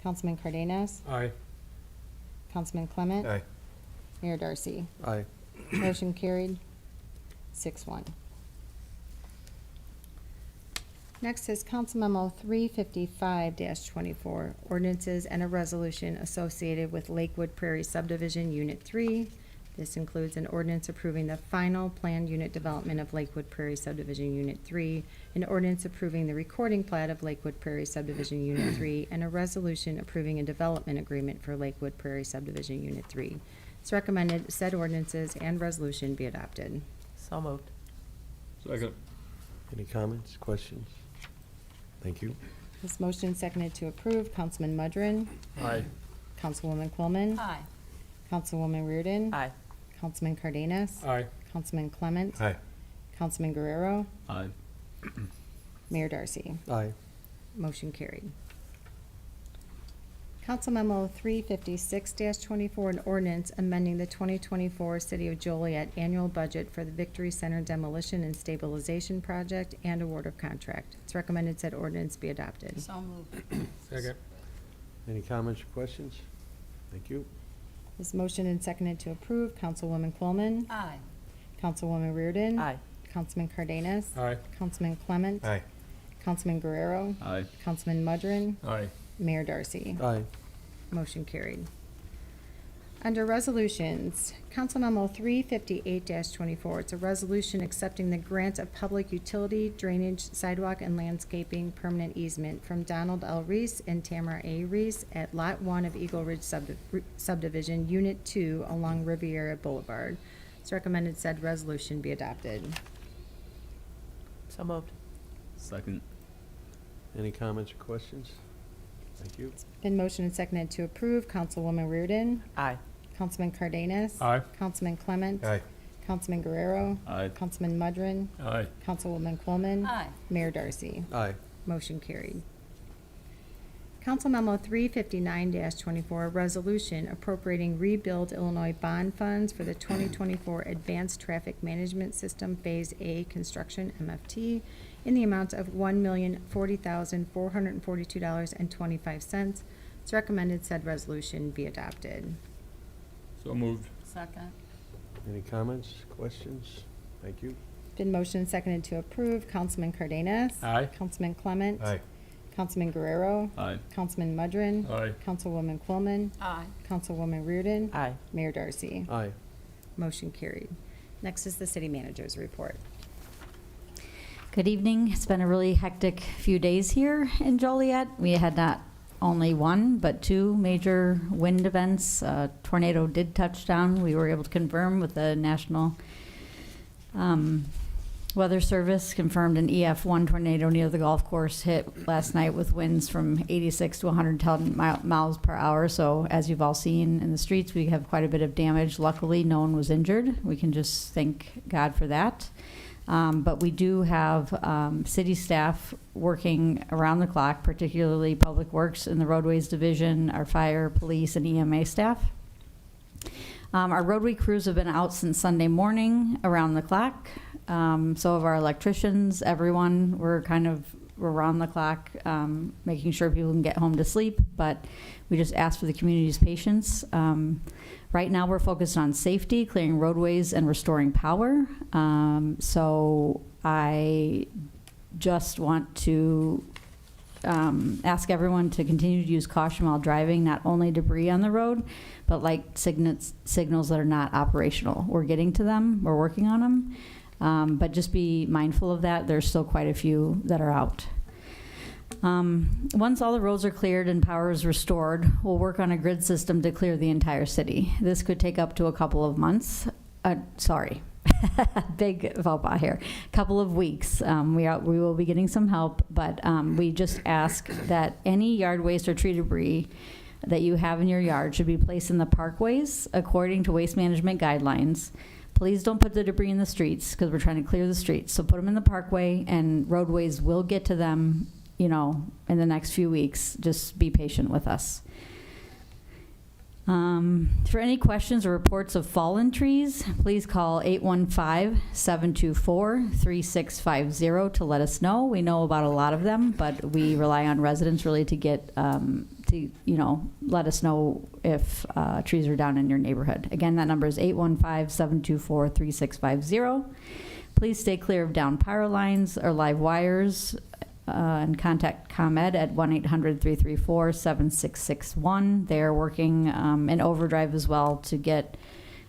Councilman Cardenas. Aye. Councilman Clement. Aye. Mayor Darcy. Aye. Motion carried, 6-1. Next is Council Memo 355-24, ordinances and a resolution associated with Lakewood Prairie Subdivision Unit 3. This includes an ordinance approving the final planned unit development of Lakewood Prairie Subdivision Unit 3, an ordinance approving the recording plat of Lakewood Prairie Subdivision Unit 3, and a resolution approving a development agreement for Lakewood Prairie Subdivision Unit 3. It's recommended said ordinances and resolution be adopted. So moved. Second. Any comments, questions? Thank you. This motion seconded to approve. Councilman Mudrin. Aye. Councilwoman Coleman. Aye. Councilwoman Reardon. Aye. Councilman Cardenas. Aye. Councilman Clement. Aye. Councilman Guerrero. Aye. Mayor Darcy. Aye. Motion carried. Council Memo 356-24, an ordinance amending the 2024 City of Joliet annual budget for the Victory Center demolition and stabilization project and award of contract. It's recommended said ordinance be adopted. So moved. Second. Any comments or questions? Thank you. This motion and seconded to approve. Councilwoman Coleman. Aye. Councilwoman Reardon. Aye. Councilman Cardenas. Aye. Councilman Clement. Aye. Councilman Guerrero. Aye. Councilman Mudrin. Aye. Mayor Darcy. Aye. Motion carried. Under resolutions, Council Memo 358-24, it's a resolution accepting the grant of public utility, drainage, sidewalk, and landscaping permanent easement from Donald L. Reese and Tamara A. Reese at Lot 1 of Eagle Ridge Subdivision, Unit 2 along Riviera Boulevard. It's recommended said resolution be adopted. So moved. Second. Any comments or questions? Thank you. Been motioned and seconded to approve. Councilwoman Reardon. Aye. Councilman Cardenas. Aye. Councilman Clement. Aye. Councilman Guerrero. Aye. Councilman Mudrin. Aye. Councilwoman Coleman. Aye. Mayor Darcy. Aye. Motion carried. Council Memo 359-24, resolution appropriating Rebuild Illinois bond funds for the 2024 Advanced Traffic Management System Phase A Construction MFT in the amount of $1,040,442.25. It's recommended said resolution be adopted. So moved. Second. Any comments, questions? Thank you. Been motioned and seconded to approve. Councilman Cardenas. Aye. Councilman Clement. Aye. Councilman Guerrero. Aye. Councilman Mudrin. Aye. Councilwoman Coleman. Aye. Councilwoman Reardon. Aye. Mayor Darcy. Aye. Motion carried. Next is the city manager's report. Good evening. It's been a really hectic few days here in Joliet. We had not only one, but two major wind events. A tornado did touch down. We were able to confirm with the National Weather Service, confirmed an EF1 tornado near the golf course hit last night with winds from 86 to 110 miles per hour. So as you've all seen in the streets, we have quite a bit of damage. Luckily, no one was injured. We can just thank God for that. But we do have city staff working around the clock, particularly Public Works and the Roadways Division, our fire, police, and EMA staff. Our roadway crews have been out since Sunday morning around the clock. So have our electricians, everyone. We're around the clock, making sure people can get home to sleep, but we just ask for the community's patience. Right now, we're focused on safety, clearing roadways, and restoring power. So I just want to ask everyone to continue to use caution while driving, not only debris on the road, but like signals that are not operational. We're getting to them, we're working on them, but just be mindful of that. There's still quite a few that are out. Once all the roads are cleared and power is restored, we'll work on a grid system to clear the entire city. This could take up to a couple of months. Big faux pas here. Couple of weeks. We will be getting some help, but we just ask that any yard waste or tree debris that you have in your yard should be placed in the parkways according to waste management guidelines. Please don't put the debris in the streets because we're trying to clear the streets. So put them in the parkway, and roadways will get to them, in the next few weeks. Just be patient with us. For any questions or reports of fallen trees, please call 815-724-3650 to let us know. We know about a lot of them, but we rely on residents really to get, let us know if trees are down in your neighborhood. Again, that number is 815-724-3650. Please stay clear of down power lines or live wires, and contact ComEd at 1-800-334-7661. They are working in overdrive as well to get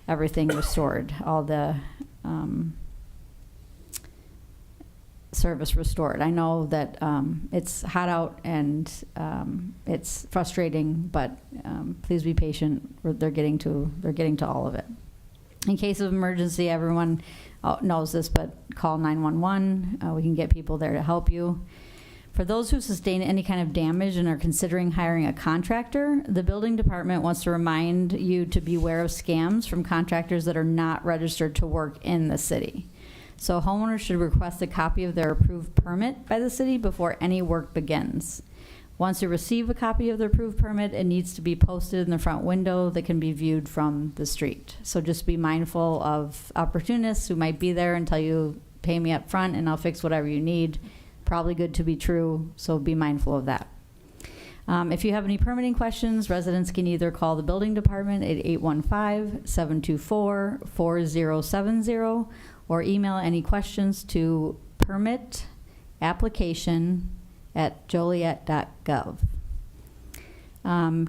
everything restored, all the service restored. I know that it's hot out and it's frustrating, but please be patient. They're getting to all of it. In case of emergency, everyone knows this, but call 911. We can get people there to help you. For those who sustain any kind of damage and are considering hiring a contractor, the building department wants to remind you to beware of scams from contractors that are not registered to work in the city. So homeowners should request a copy of their approved permit by the city before any work begins. Once you receive a copy of the approved permit, it needs to be posted in the front window that can be viewed from the street. So just be mindful of opportunists who might be there and tell you, pay me up front and I'll fix whatever you need. Probably good to be true, so be mindful of that. If you have any permitting questions, residents can either call the building department at 815-724-4070 or email any questions to permitapplication@joliet.gov.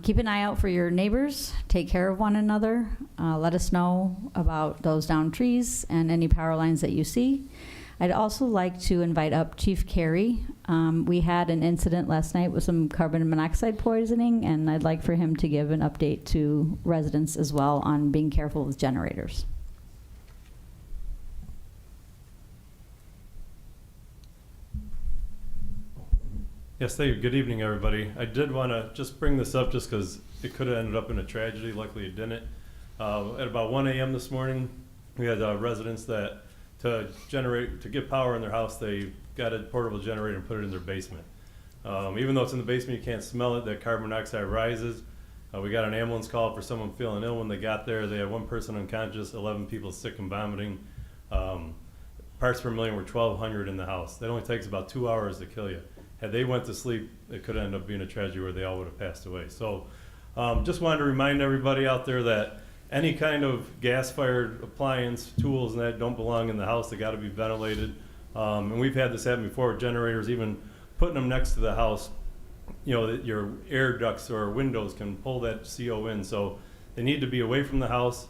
Keep an eye out for your neighbors. Take care of one another. Let us know about those downed trees and any power lines that you see. I'd also like to invite up Chief Carey. We had an incident last night with some carbon monoxide poisoning, and I'd like for him to give an update to residents as well on being careful with generators. Yes, thank you. Good evening, everybody. I did want to just bring this up just because it could have ended up in a tragedy. Luckily, it didn't. At about 1 a.m. this morning, we had residents that to get power in their house, they got a portable generator and put it in their basement. Even though it's in the basement, you can't smell it. That carbon monoxide rises. We got an ambulance call for someone feeling ill. When they got there, they had one person unconscious, 11 people sick and vomiting. Parts per million were 1,200 in the house. That only takes about 2 hours to kill you. Had they went to sleep, it could end up being a tragedy where they all would have passed away. So just wanted to remind everybody out there that any kind of gas-fired appliance, tools, and that don't belong in the house. They got to be ventilated. And we've had this happen before with generators, even putting them next to the house. You know, that your air ducts or windows can pull that CO in. So they need to be away from the house.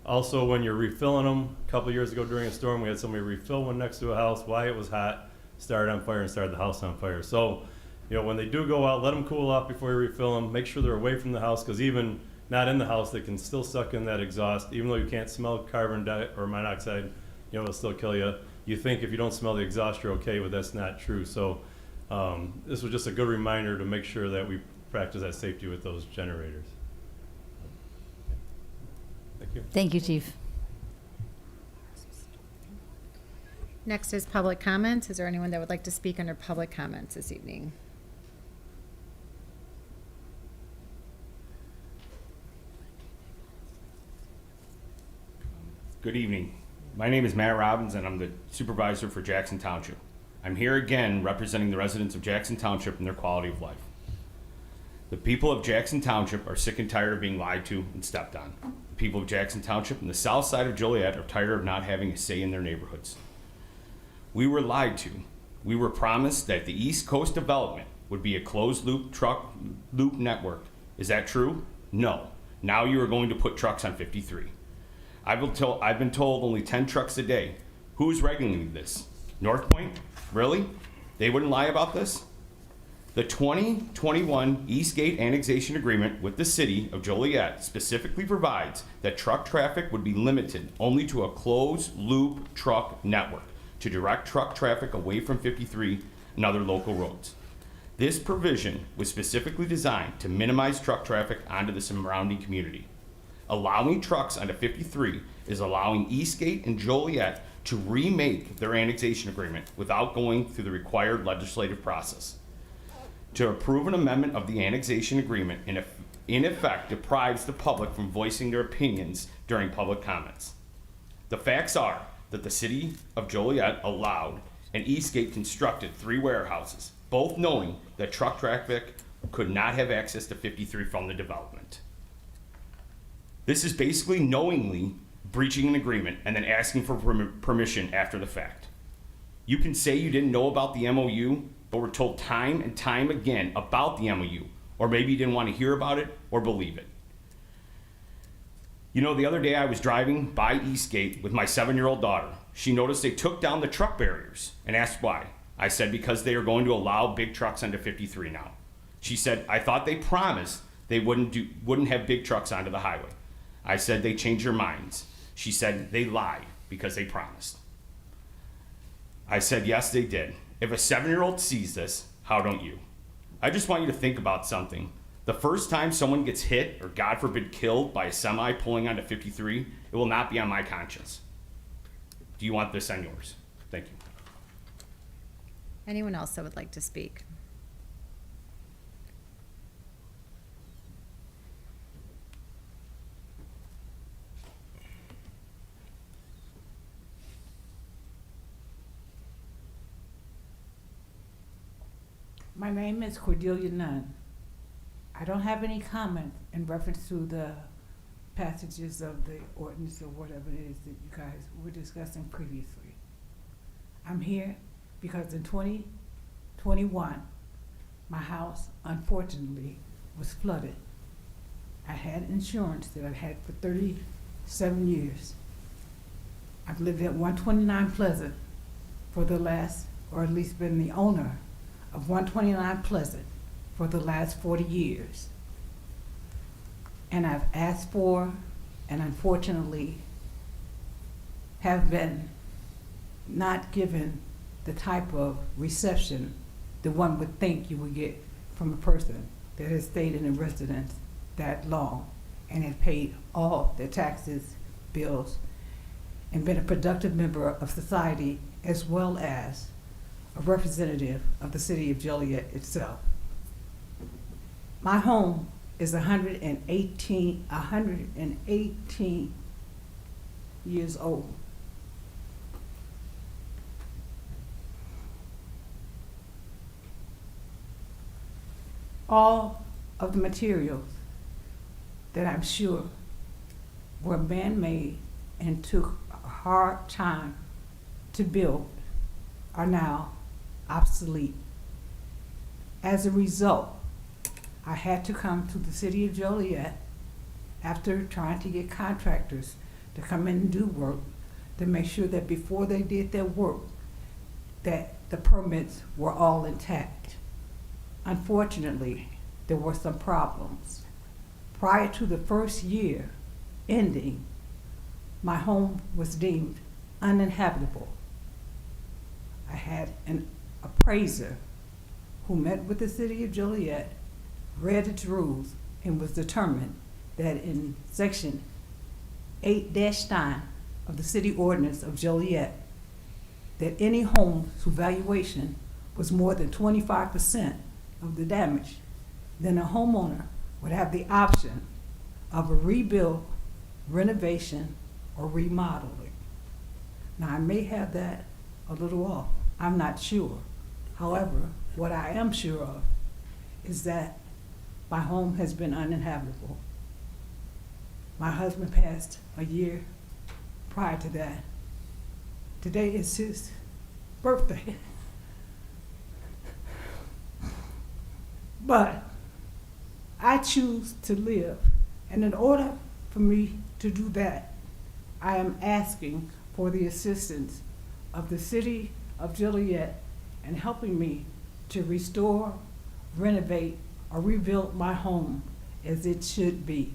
Also, when you're refilling them, a couple years ago during a storm, we had somebody refill one next to a house. Why? It was hot, started on fire and started the house on fire. So, you know, when they do go out, let them cool off before you refill them. Make sure they're away from the house, because even not in the house, they can still suck in that exhaust. Even though you can't smell carbon or monoxide, you know, it'll still kill you. You think if you don't smell the exhaust, you're okay, but that's not true. So this was just a good reminder to make sure that we practice that safety with those generators. Thank you. Thank you, Chief. Next is public comments. Is there anyone that would like to speak under public comments this evening? Good evening. My name is Matt Robbins, and I'm the supervisor for Jackson Township. I'm here again representing the residents of Jackson Township and their quality of life. The people of Jackson Township are sick and tired of being lied to and stepped on. The people of Jackson Township and the south side of Joliet are tired of not having a say in their neighborhoods. We were lied to. We were promised that the East Coast development would be a closed loop truck loop network. Is that true? No. Now you are going to put trucks on 53. I've been told only 10 trucks a day. Who is regulating this? North Point? Really? They wouldn't lie about this? The 2021 Eastgate Annexation Agreement with the City of Joliet specifically provides that truck traffic would be limited only to a closed loop truck network to direct truck traffic away from 53 and other local roads. This provision was specifically designed to minimize truck traffic onto the surrounding community. Allowing trucks onto 53 is allowing Eastgate and Joliet to remake their annexation agreement without going through the required legislative process. To approve an amendment of the annexation agreement in effect deprives the public from voicing their opinions during public comments. The facts are that the City of Joliet allowed and Eastgate constructed 3 warehouses, both knowing that truck traffic could not have access to 53 from the development. This is basically knowingly breaching an agreement and then asking for permission after the fact. You can say you didn't know about the MOU, but were told time and time again about the MOU, or maybe you didn't want to hear about it or believe it. You know, the other day I was driving by Eastgate with my 7-year-old daughter. She noticed they took down the truck barriers and asked why. I said, because they are going to allow big trucks onto 53 now. She said, I thought they promised they wouldn't have big trucks onto the highway. I said, they changed their minds. She said, they lied because they promised. I said, yes, they did. If a 7-year-old sees this, how don't you? I just want you to think about something. The first time someone gets hit or, God forbid, killed by a semi pulling onto 53, it will not be on my conscience. Do you want this on yours? Thank you. Anyone else that would like to speak? My name is Cordelia Nunn. I don't have any comment in reference to the passages of the ordinance or whatever it is that you guys were discussing previously. I'm here because in 2021, my house unfortunately was flooded. I had insurance that I've had for 37 years. I've lived at 129 Pleasant for the last, or at least been the owner of 129 Pleasant for the last 40 years. And I've asked for, and unfortunately have been not given the type of reception that one would think you would get from a person that has stayed in a residence that long and has paid all their taxes, bills, and been a productive member of society, as well as a representative of the city of Joliet itself. My home is 118 years old. All of the materials that I'm sure were man-made and took a hard time to build are now obsolete. As a result, I had to come to the city of Joliet after trying to get contractors to come in and do work to make sure that before they did their work, that the permits were all intact. Unfortunately, there were some problems. Prior to the first year ending, my home was deemed uninhabitable. I had an appraiser who met with the city of Joliet, read its rules, and was determined that in section 8-9 of the city ordinance of Joliet, that any home whose valuation was more than 25% of the damage, then a homeowner would have the option of a rebuild, renovation, or remodeling. Now, I may have that a little off. I'm not sure. However, what I am sure of is that my home has been uninhabitable. My husband passed a year prior to that. Today is his birthday. But I choose to live. And in order for me to do that, I am asking for the assistance of the city of Joliet in helping me to restore, renovate, or rebuild my home as it should be,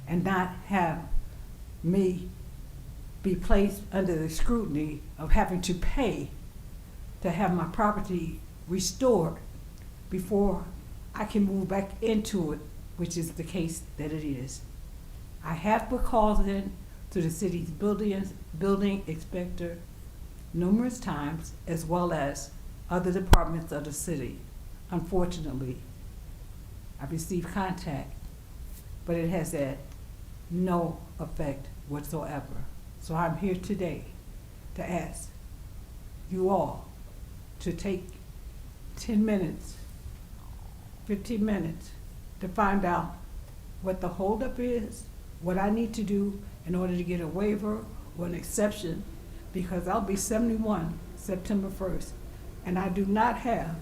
and not have me be placed under the scrutiny of having to pay to have my property restored before I can move back into it, which is the case that it is. I have put calls in to the city's building inspector numerous times, as well as other departments of the city. Unfortunately, I've received contact, but it has had no effect whatsoever. So I'm here today to ask you all to take 10 minutes, 15 minutes to find out what the holdup is, what I need to do in order to get a waiver or an exception, because I'll be 71 September 1st, and I do not have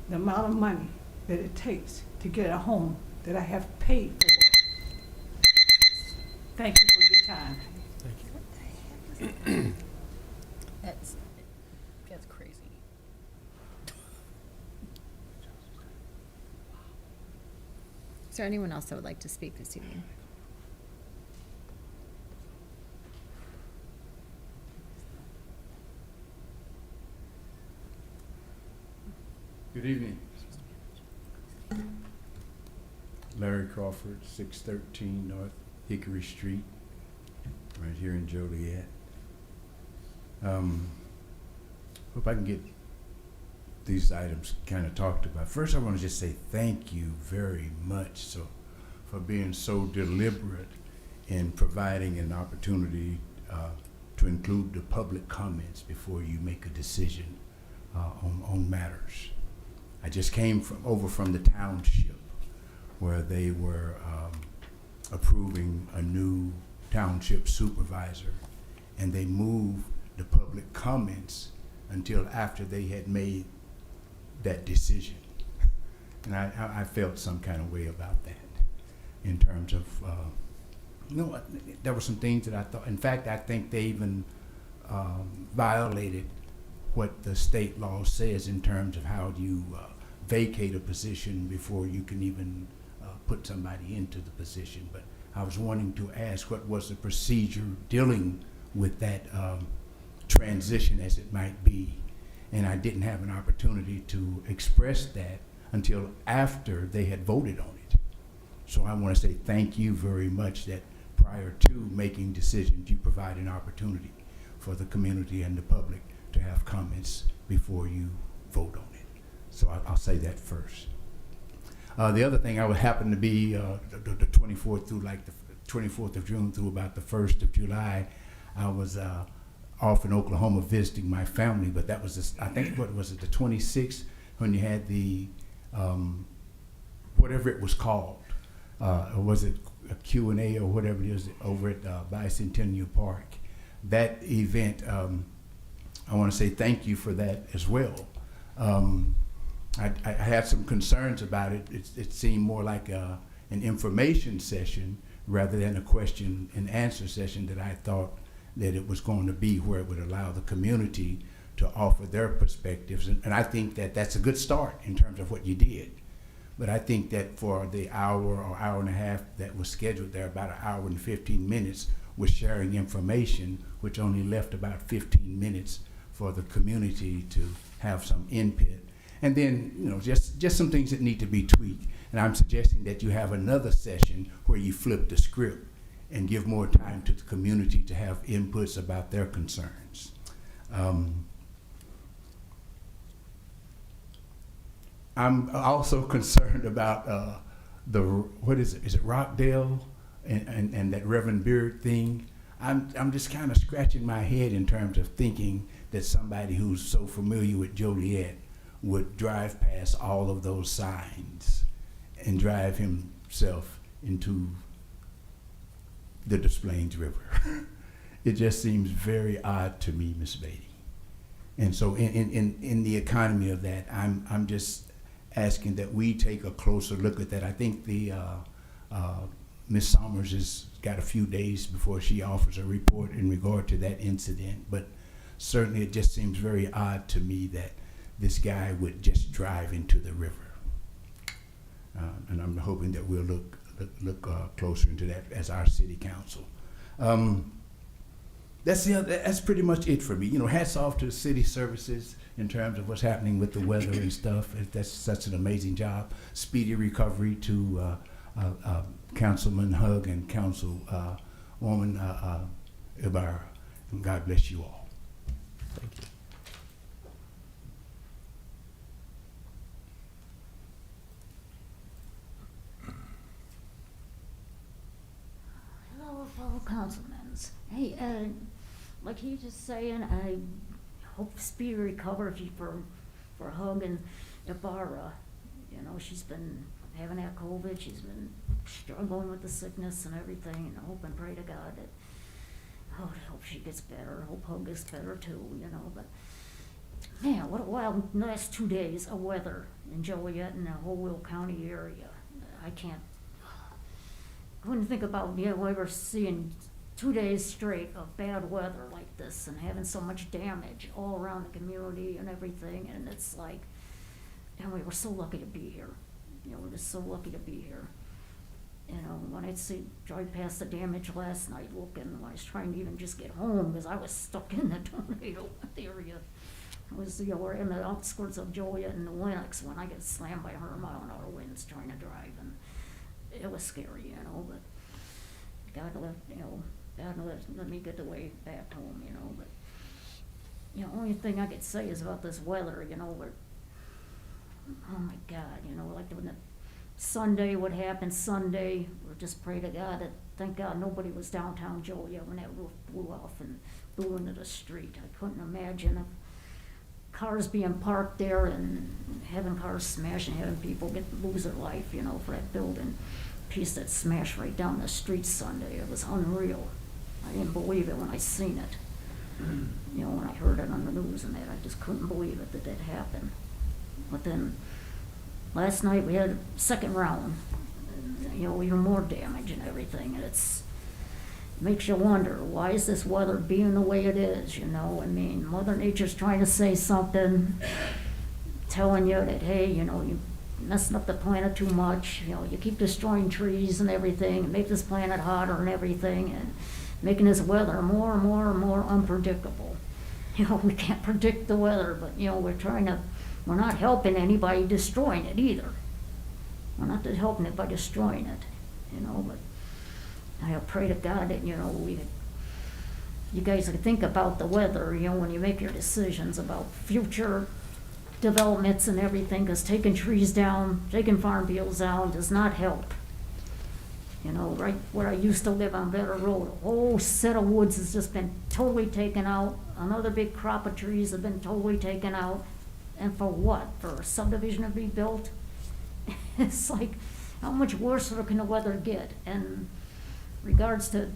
the amount of money that it takes to get a home that I have paid for. Thank you for your time. That's crazy. Is there anyone else that would like to speak this evening? Good evening. Larry Crawford, 613 North Hickory Street, right here in Joliet. Hope I can get these items kind of talked about. First, I want to just say thank you very much for being so deliberate in providing an opportunity to include the public comments before you make a decision on matters. I just came over from the township where they were approving a new township supervisor, and they moved the public comments until after they had made that decision. And I felt some kind of way about that in terms of, there were some things that I thought, in fact, I think they even violated what the state law says in terms of how you vacate a position before you can even put somebody into the position. But I was wanting to ask, what was the procedure dealing with that transition, as it might be? and I didn't have an opportunity to express that until after they had voted on it. So I want to say thank you very much that prior to making decisions, you provide an opportunity for the community and the public to have comments before you vote on it. So I'll say that first. The other thing, I would happen to be the 24th through like the 24th of June through about the 1st of July. I was off in Oklahoma visiting my family, but that was, I think, what was it, the 26th, when you had the, whatever it was called, or was it a Q&A or whatever it is over at Bicentennial Park. That event, I want to say thank you for that as well. I had some concerns about it. It seemed more like an information session rather than a question and answer session that I thought that it was going to be, where it would allow the community to offer their perspectives. And I think that that's a good start in terms of what you did. But I think that for the hour or hour and a half that was scheduled there, about an hour and 15 minutes was sharing information, which only left about 15 minutes for the community to have some input. And then, you know, just some things that need to be tweaked. And I'm suggesting that you have another session where you flip the script and give more time to the community to have inputs about their concerns. I'm also concerned about what is it Rockdale and that Reverend Beard thing. I'm just kind of scratching my head in terms of thinking that somebody who's so familiar with Joliet would drive past all of those signs and drive himself into the Des Plaines River. It just seems very odd to me, Miss Beatty. And so in the economy of that, I'm just asking that we take a closer look at that. I think the Ms. Summers has got a few days before she offers a report in regard to that incident, but certainly it just seems very odd to me that this guy would just drive into the river. And I'm hoping that we'll look closer into that as our city council. That's pretty much it for me. You know, hats off to city services in terms of what's happening with the weather and stuff. That's such an amazing job. Speedy recovery to Councilman Hug and Councilwoman Ibarra. And God bless you all. Thank you. Hello, fellow councilmen. Hey, like he just saying, I hope speedy recovery for Hug and Ibarra. You know, she's been having that COVID. She's been struggling with the sickness and everything. And I hope and pray to God that, oh, I hope she gets better. I hope Hug gets better too, you know. But man, what a wild last 2 days of weather in Joliet and the whole Will County area. I couldn't think about, you know, ever seeing 2 days straight of bad weather like this and having so much damage all around the community and everything. And it's like, and we were so lucky to be here. You know, we're just so lucky to be here. You know, when I drive past the damage last night looking, when I was trying to even just get home because I was stuck in the tornado area. I was, you know, we're in the outskirts of Joliet and the Lennox when I get slammed by 100-mile-an-hour winds trying to drive, and it was scary, you know, but God let me get the way back home, you know, but, you know, only thing I could say is about this weather, you know, but, oh my God, you know, like when the Sunday, what happened Sunday, we just pray to God that, thank God nobody was downtown Joliet when that roof blew off and blew into the street. I couldn't imagine if cars being parked there and having cars smash and having people lose their life, you know, for that building piece that smashed right down the street Sunday. It was unreal. I didn't believe it when I seen it. You know, when I heard it on the news and that, I just couldn't believe it that happened. But then last night we had a second round, and, you know, even more damage and everything, and it makes you wonder, why is this weather being the way it is, you know? I mean, Mother Nature's trying to say something, telling you that, hey, you know, you messing up the planet too much, you know, you keep destroying trees and everything, and make this planet hotter and everything, and making this weather more and more and more unpredictable. You know, we can't predict the weather, but, you know, we're not helping anybody destroying it either. We're not helping it by destroying it, you know, but I pray to God that, you know, you guys think about the weather, you know, when you make your decisions about future developments and everything, because taking trees down, taking farm fields down does not help. You know, right where I used to live on Better Road, a whole set of woods has just been totally taken out. Another big crop of trees have been totally taken out. And for what? For a subdivision to be built? It's like, how much worse can the weather get? And regards to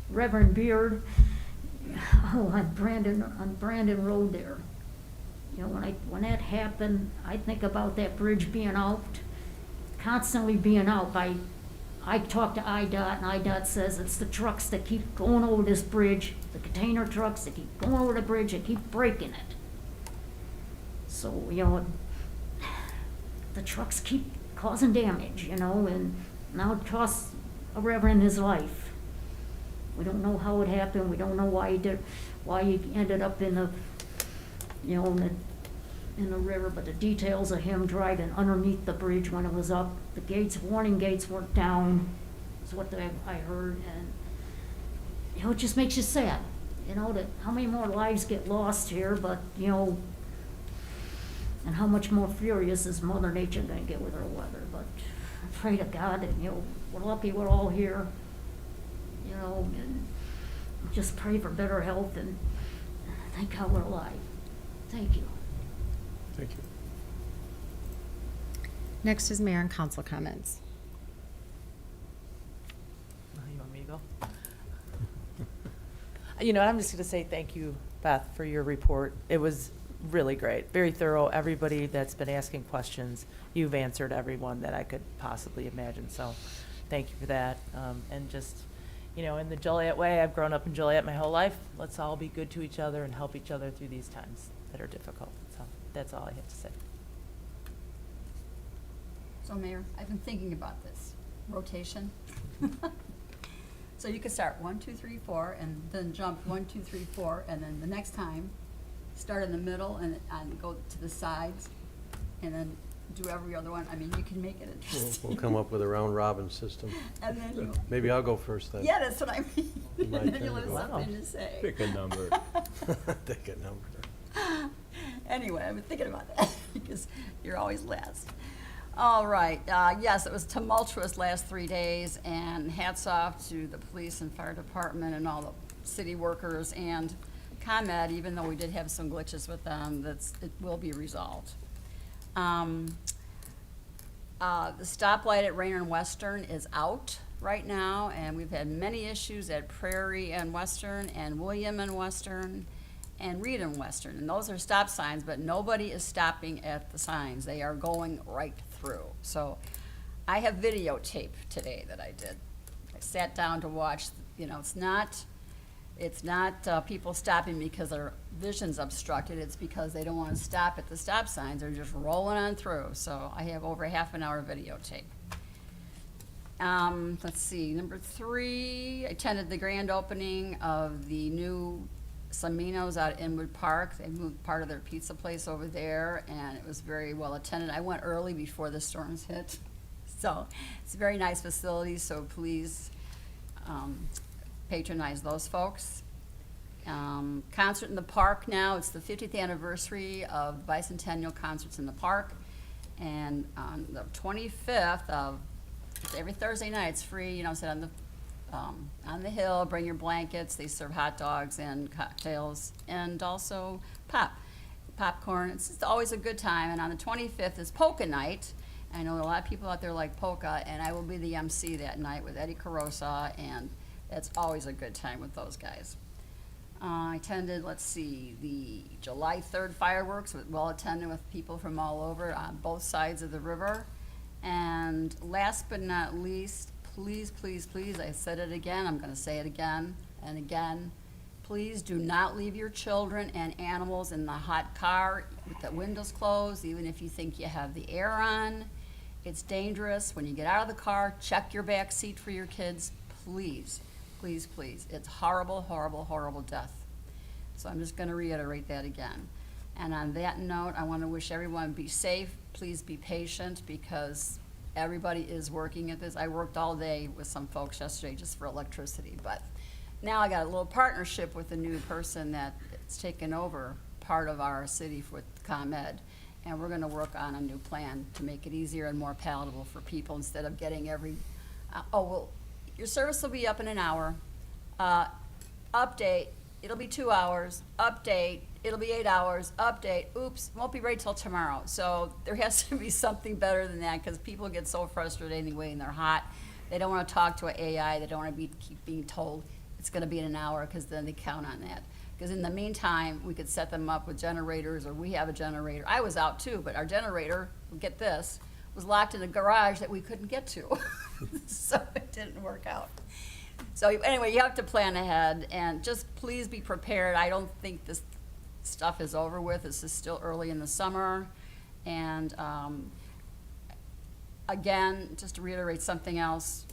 Reverend Beard, oh, on Brandon Road there. You know, when that happened, I think about that bridge being out, constantly being out by, I talked to IDOT, and IDOT says it's the trucks that keep going over this bridge, the container trucks that keep going over the bridge and keep breaking it. So, you know, the trucks keep causing damage, you know, and now it costs a reverend his life. We don't know how it happened, we don't know why he ended up in the, you know, in the river, but the details of him driving underneath the bridge when it was up, the warning gates weren't down, is what I heard, and, you know, it just makes you sad, you know, that how many more lives get lost here, but, you know, and how much more furious is Mother Nature gonna get with her weather, but I pray to God that, you know, we're lucky we're all here, you know, and just pray for better health, and thank God we're alive. Thank you. Thank you. Next is mayor and council comments. You want me to go? You know, I'm just going to say thank you, Beth, for your report. It was really great, very thorough. Everybody that's been asking questions, you've answered everyone that I could possibly imagine. So thank you for that. And just, you know, in the Joliet way, I've grown up in Joliet my whole life. Let's all be good to each other and help each other through these times that are difficult. So that's all I have to say. So Mayor, I've been thinking about this rotation. So you could start 1, 2, 3, 4, and then jump 1, 2, 3, 4, and then the next time, start in the middle and go to the sides, and then do every other one. I mean, you can make it interesting. We'll come up with a round robin system. And then you. Maybe I'll go first then. Yeah, that's what I mean. My And then turn you'll to have go. something to say. Pick a number. Take a number. Anyway, I've been thinking about that because you're always last. All right, yes, it was tumultuous last 3 days, and hats off to the police and fire department and all the city workers and ComEd, even though we did have some glitches with them, it will be resolved. The stoplight at Rainer and Western is out right now, and we've had many issues at Prairie and Western and William and Western and Reed and Western, and those are stop signs, but nobody is stopping at the signs. They are going right through. So I have videotape today that I did. I sat down to watch, you know, it's not people stopping because their vision's obstructed. It's because they don't want to stop at the stop signs. They're just rolling on through. So I have over half an hour videotape. Let's see, number 3, I attended the grand opening of the new Saminos out at Inwood Park. They moved part of their pizza place over there, and it was very well attended. I went early before the storms hit. So it's a very nice facility, so please patronize those folks. Concert in the park now. It's the 50th anniversary of Bicentennial Concerts in the Park. And on the 25th of, every Thursday night, it's free, you know, sit on the hill, bring your blankets. They serve hot dogs and cocktails and also popcorn. It's always a good time. And on the 25th is polka night. I know a lot of people out there like polka, and I will be the MC that night with Eddie Carosa, and it's always a good time with those guys. I attended, let's see, the July 3rd fireworks, well attended with people from all over on both sides of the river. And last but not least, please, please, please, I said it again, I'm going to say it again and again. Please do not leave your children and animals in the hot car with the windows closed, even if you think you have the air on. It's dangerous. When you get out of the car, check your back seat for your kids. Please, please, please. It's horrible, horrible, horrible death. So I'm just gonna reiterate that again. And on that note, I wanna wish everyone be safe, please be patient, because everybody is working at this. I worked all day with some folks yesterday just for electricity, but now I got a little partnership with a new person that's taken over part of our city with ComEd, and we're gonna work on a new plan to make it easier and more palatable for people instead of getting your service will be up in an hour. Update, it'll be 2 hours. Update, it'll be 8 hours. Update, oops, won't be ready till tomorrow. So there has to be something better than that, because people get so frustrated anyway and they're hot. They don't want to talk to an AI. They don't want to keep being told it's going to be in an hour, because then they count on that. Because in the meantime, we could set them up with generators, or we have a generator. I was out too, but our generator, get this, was locked in a garage that we couldn't get to. So it didn't work out. So anyway, you have to plan ahead, and just please be prepared. I don't think this stuff is over with. This is still early in the summer. And again, just to reiterate something else,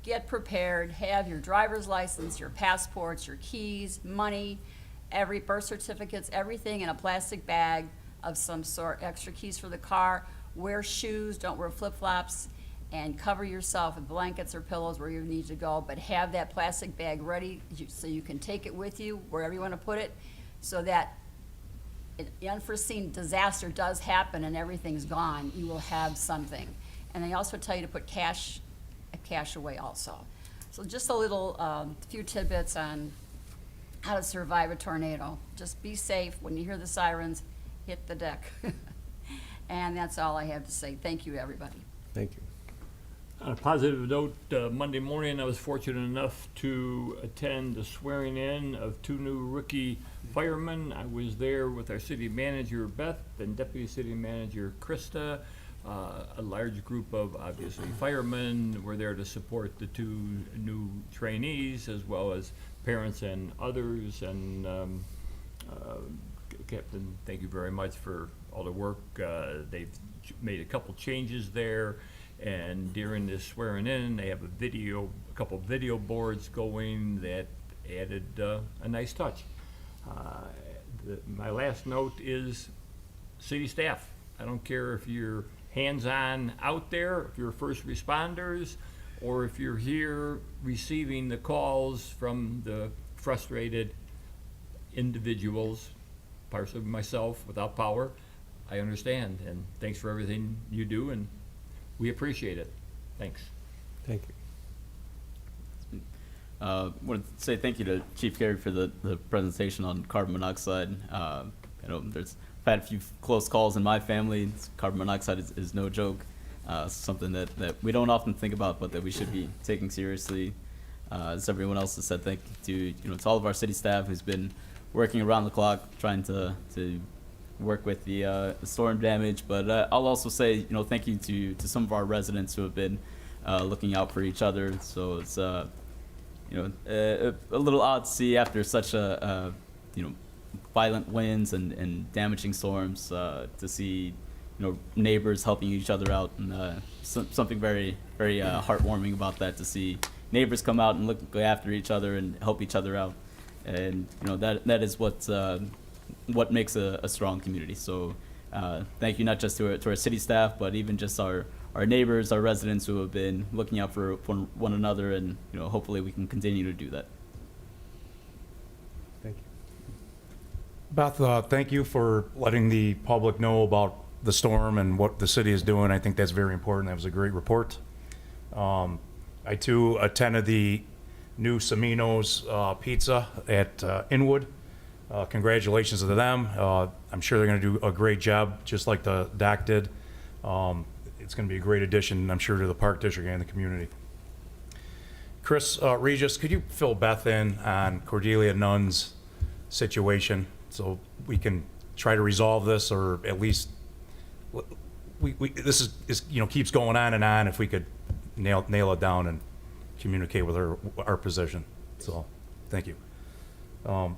get prepared, have your driver's license, your passports, your keys, money, every birth certificates, everything in a plastic bag of some sort, extra keys for the car. Wear shoes, don't wear flip-flops, and cover yourself with blankets or pillows where you need to go, but have that plastic bag ready so you can take it with you wherever you want to put it, so that an unforeseen disaster does happen and everything's gone, you will have something. And they also tell you to put cash away also. So just a little few tidbits on how to survive a tornado. Just be safe. When you hear the sirens, hit the deck. And that's all I have to say. Thank you, everybody. Thank you. On a positive note, Monday morning, I was fortunate enough to attend the swearing in of 2 new rookie firemen. I was there with our city manager, Beth, and deputy city manager, Krista. A large group of, obviously, firemen were there to support the 2 new trainees, as well as parents and others. And Captain, thank you very much for all the work. They've made a couple changes there. And during this swearing in, they have a couple video boards going that added a nice touch. My last note is city staff. I don't care if you're hands-on out there, if you're first responders, or if you're here receiving the calls from the frustrated individuals, partially myself without power. I understand, and thanks for everything you do, and we appreciate it. Thanks. Thank you. Want to say thank you to Chief Gary for the presentation on carbon monoxide. I know I've had a few close calls in my family. Carbon monoxide is no joke. Something that we don't often think about, but that we should be taking seriously. As everyone else has said, thank you to all of our city staff who's been working around the clock trying to work with the storm damage. But I'll also say thank you to some of our residents who have been looking out for each other. So it's a little odd to see after such a violent winds and damaging storms to see neighbors helping each other out, and something very very heartwarming about that, to see neighbors come out and look after each other and help each other out. And that is what makes a strong community. So thank you not just to our city staff, but even just our neighbors, our residents who have been looking out for one another, and hopefully we can continue to do that. Thank you. Beth, thank you for letting the public know about the storm and what the city is doing. I think that's very important. That was a great report. I too attended the new Semino's Pizza at Inwood. Congratulations to them. I'm sure they're going to do a great job, just like the DAC did. It's going to be a great addition, I'm sure, to the Park District and the community. Chris Regis, could you fill Beth in on Cordelia Nunn's situation so we can try to resolve this, or at least this is keeps going on and on. If we could nail it down and communicate with her our position. So thank you. On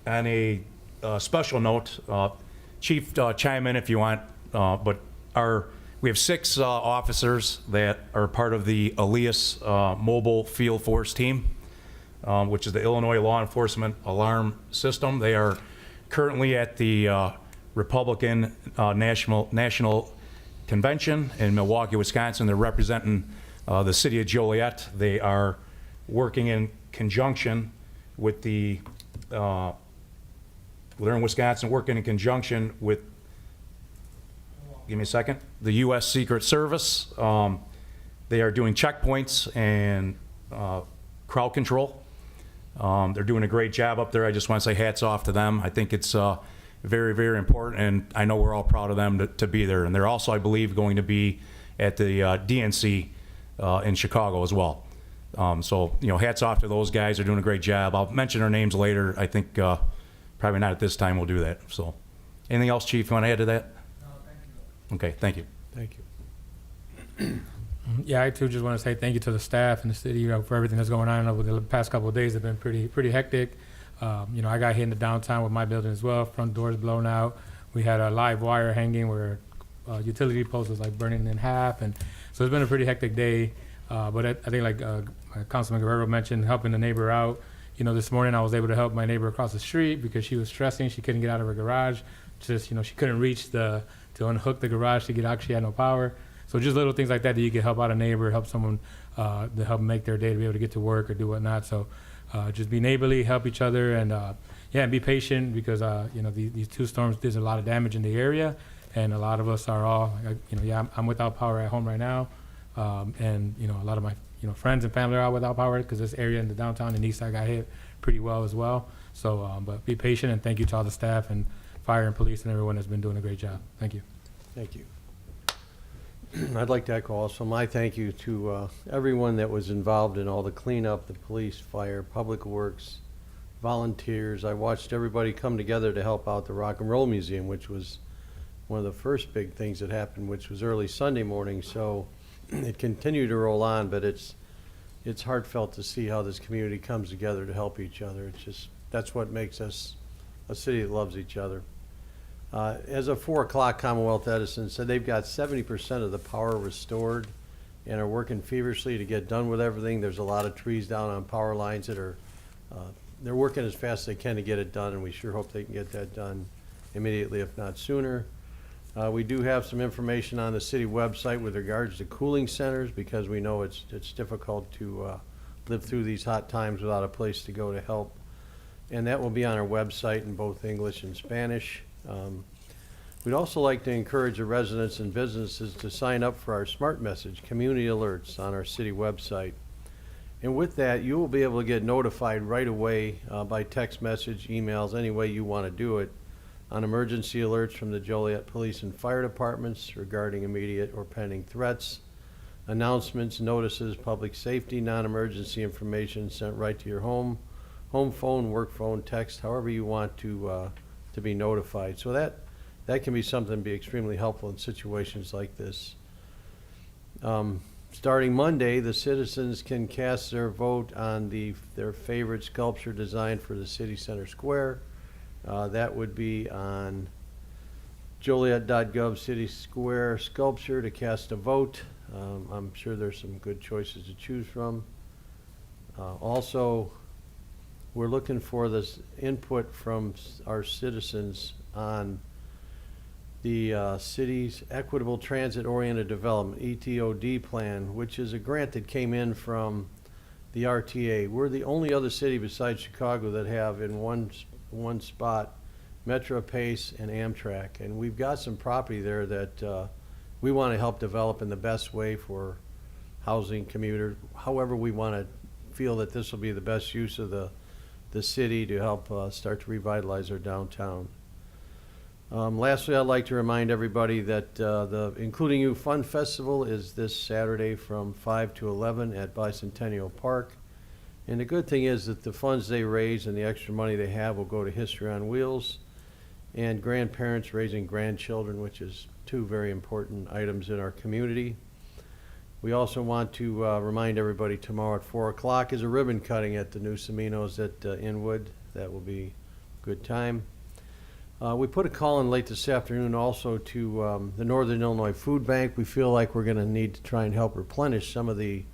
a special note, Chief, chime in if you want, but we have 6 officers that are part of the Elias Mobile Field Force team. which is the Illinois Law Enforcement Alarm System. They are currently at the Republican National Convention in Milwaukee, Wisconsin. They're representing the city of Joliet. They are working in conjunction with the, they're in Wisconsin, working in conjunction with, give me a second, the U.S. Secret Service. They are doing checkpoints and crowd control. They're doing a great job up there. I just want to say hats off to them. I think it's very, very important, and I know we're all proud of them to be there. And they're also, I believe, going to be at the DNC in Chicago as well. So, you know, hats off to those guys. They're doing a great job. I'll mention their names later. I think probably not at this time we'll do that. So, anything else, Chief, you want to add to that? No, thank you. Okay, thank you. Thank you. Yeah, I too just want to say thank you to the staff and the city, for everything that's going on over the past couple of days. Have been pretty hectic. I got hit in the downtown with my building as well. Front doors blown out. We had a live wire hanging where utility post was like burning in half, and so it's been a pretty hectic day. But I think like Councilman Guerrero mentioned, helping the neighbor out. This morning I was able to help my neighbor across the street because she was stressing. She couldn't get out of her garage. Just she couldn't reach to unhook the garage to get out. She had no power. So just little things like that you can help out a neighbor, help someone to help make their day to be able to get to work or do whatnot. So just be neighborly, help each other, and and be patient because these two storms did a lot of damage in the area, and a lot of us are all I'm without power at home right now, and a lot of my friends and family are out without power because this area in the downtown and east side got hit pretty well as well. So but be patient, and thank you to all the staff and fire and police and everyone that's been doing a great job. Thank you. Thank you. I'd like to echo also my thank you to everyone that was involved in all the cleanup, the police, fire, public works, volunteers. I watched everybody come together to help out the Rock and Roll Museum, which was one of the first big things that happened, which was early Sunday morning. So it continued to roll on, but it's heartfelt to see how this community comes together to help each other. It's just, that's what makes us a city that loves each other. As of 4 o'clock, Commonwealth Edison said they've got 70% of the power restored and are working feverishly to get done with everything. There's a lot of trees down on power lines that are, they're working as fast as they can to get it done, and we sure hope they can get that done immediately, if not sooner. We do have some information on the city website with regards to cooling centers because we know it's difficult to live through these hot times without a place to go to help. And that will be on our website in both English and Spanish. We'd also like to encourage the residents and businesses to sign up for our smart message community alerts on our city website. And with that, you will be able to get notified right away by text message, emails, any way you want to do it, on emergency alerts from the Joliet Police and Fire Departments regarding immediate or pending threats, announcements, notices, public safety, non-emergency information sent right to your home phone, work phone, text, however you want to be notified. So that can be something to be extremely helpful in situations like this. Starting Monday, the citizens can cast their vote on their favorite sculpture design for the city center square. That would be on Joliet.gov City Square sculpture to cast a vote. I'm sure there's some good choices to choose from. Also, we're looking for this input from our citizens on the city's Equitable Transit Oriented Development, ETOD plan, which is a grant that came in from the RTA. We're the only other city besides Chicago that have in one spot Metro Pace and Amtrak, and we've got some property there that we want to help develop in the best way for housing, commuter, however we want to feel that this will be the best use of the city to help start to revitalize our downtown. Lastly, I'd like to remind everybody that the Including You Fun Festival is this Saturday from 5 to 11 at Bicentennial Park. And the good thing is that the funds they raise and the extra money they have will go to History on Wheels and grandparents raising grandchildren, which is two very important items in our community. We also want to remind everybody tomorrow at 4 o'clock is a ribbon cutting at the new Seminos at Inwood. That will be a good time. We put a call in late this afternoon also to the Northern Illinois Food Bank. We feel like we're going to need to try and help replenish some of the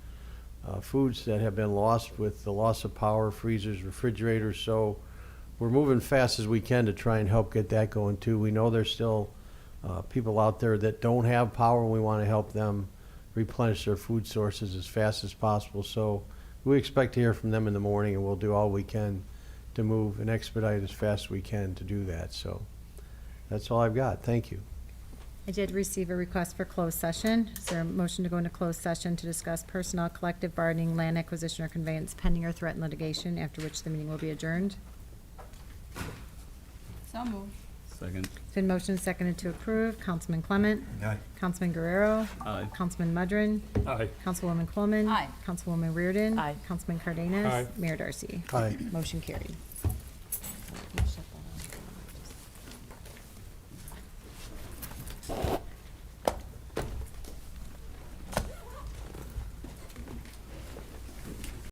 foods that have been lost with the loss of power, freezers, refrigerators. So we're moving fast as we can to try and help get that going too. We know there's still people out there that don't have power, and we want to help them replenish their food sources as fast as possible. So we expect to hear from them in the morning, and we'll do all we can to move and expedite as fast as we can to do that. So that's all I've got. Thank you. I did receive a request for closed session. Is there a motion to go into closed session to discuss personnel, collective bargaining, land acquisition, or conveyance pending or threatened litigation, after which the meeting will be adjourned? So moved. Second. It's been motioned and seconded to approve. Councilman Clement? Aye. Councilman Guerrero? Aye. Councilman Mudrin? Aye. Councilwoman Coleman? Aye. Councilwoman Reardon? Aye. Councilman Cardenas? Aye. Mayor Darcy? Aye. Motion carried.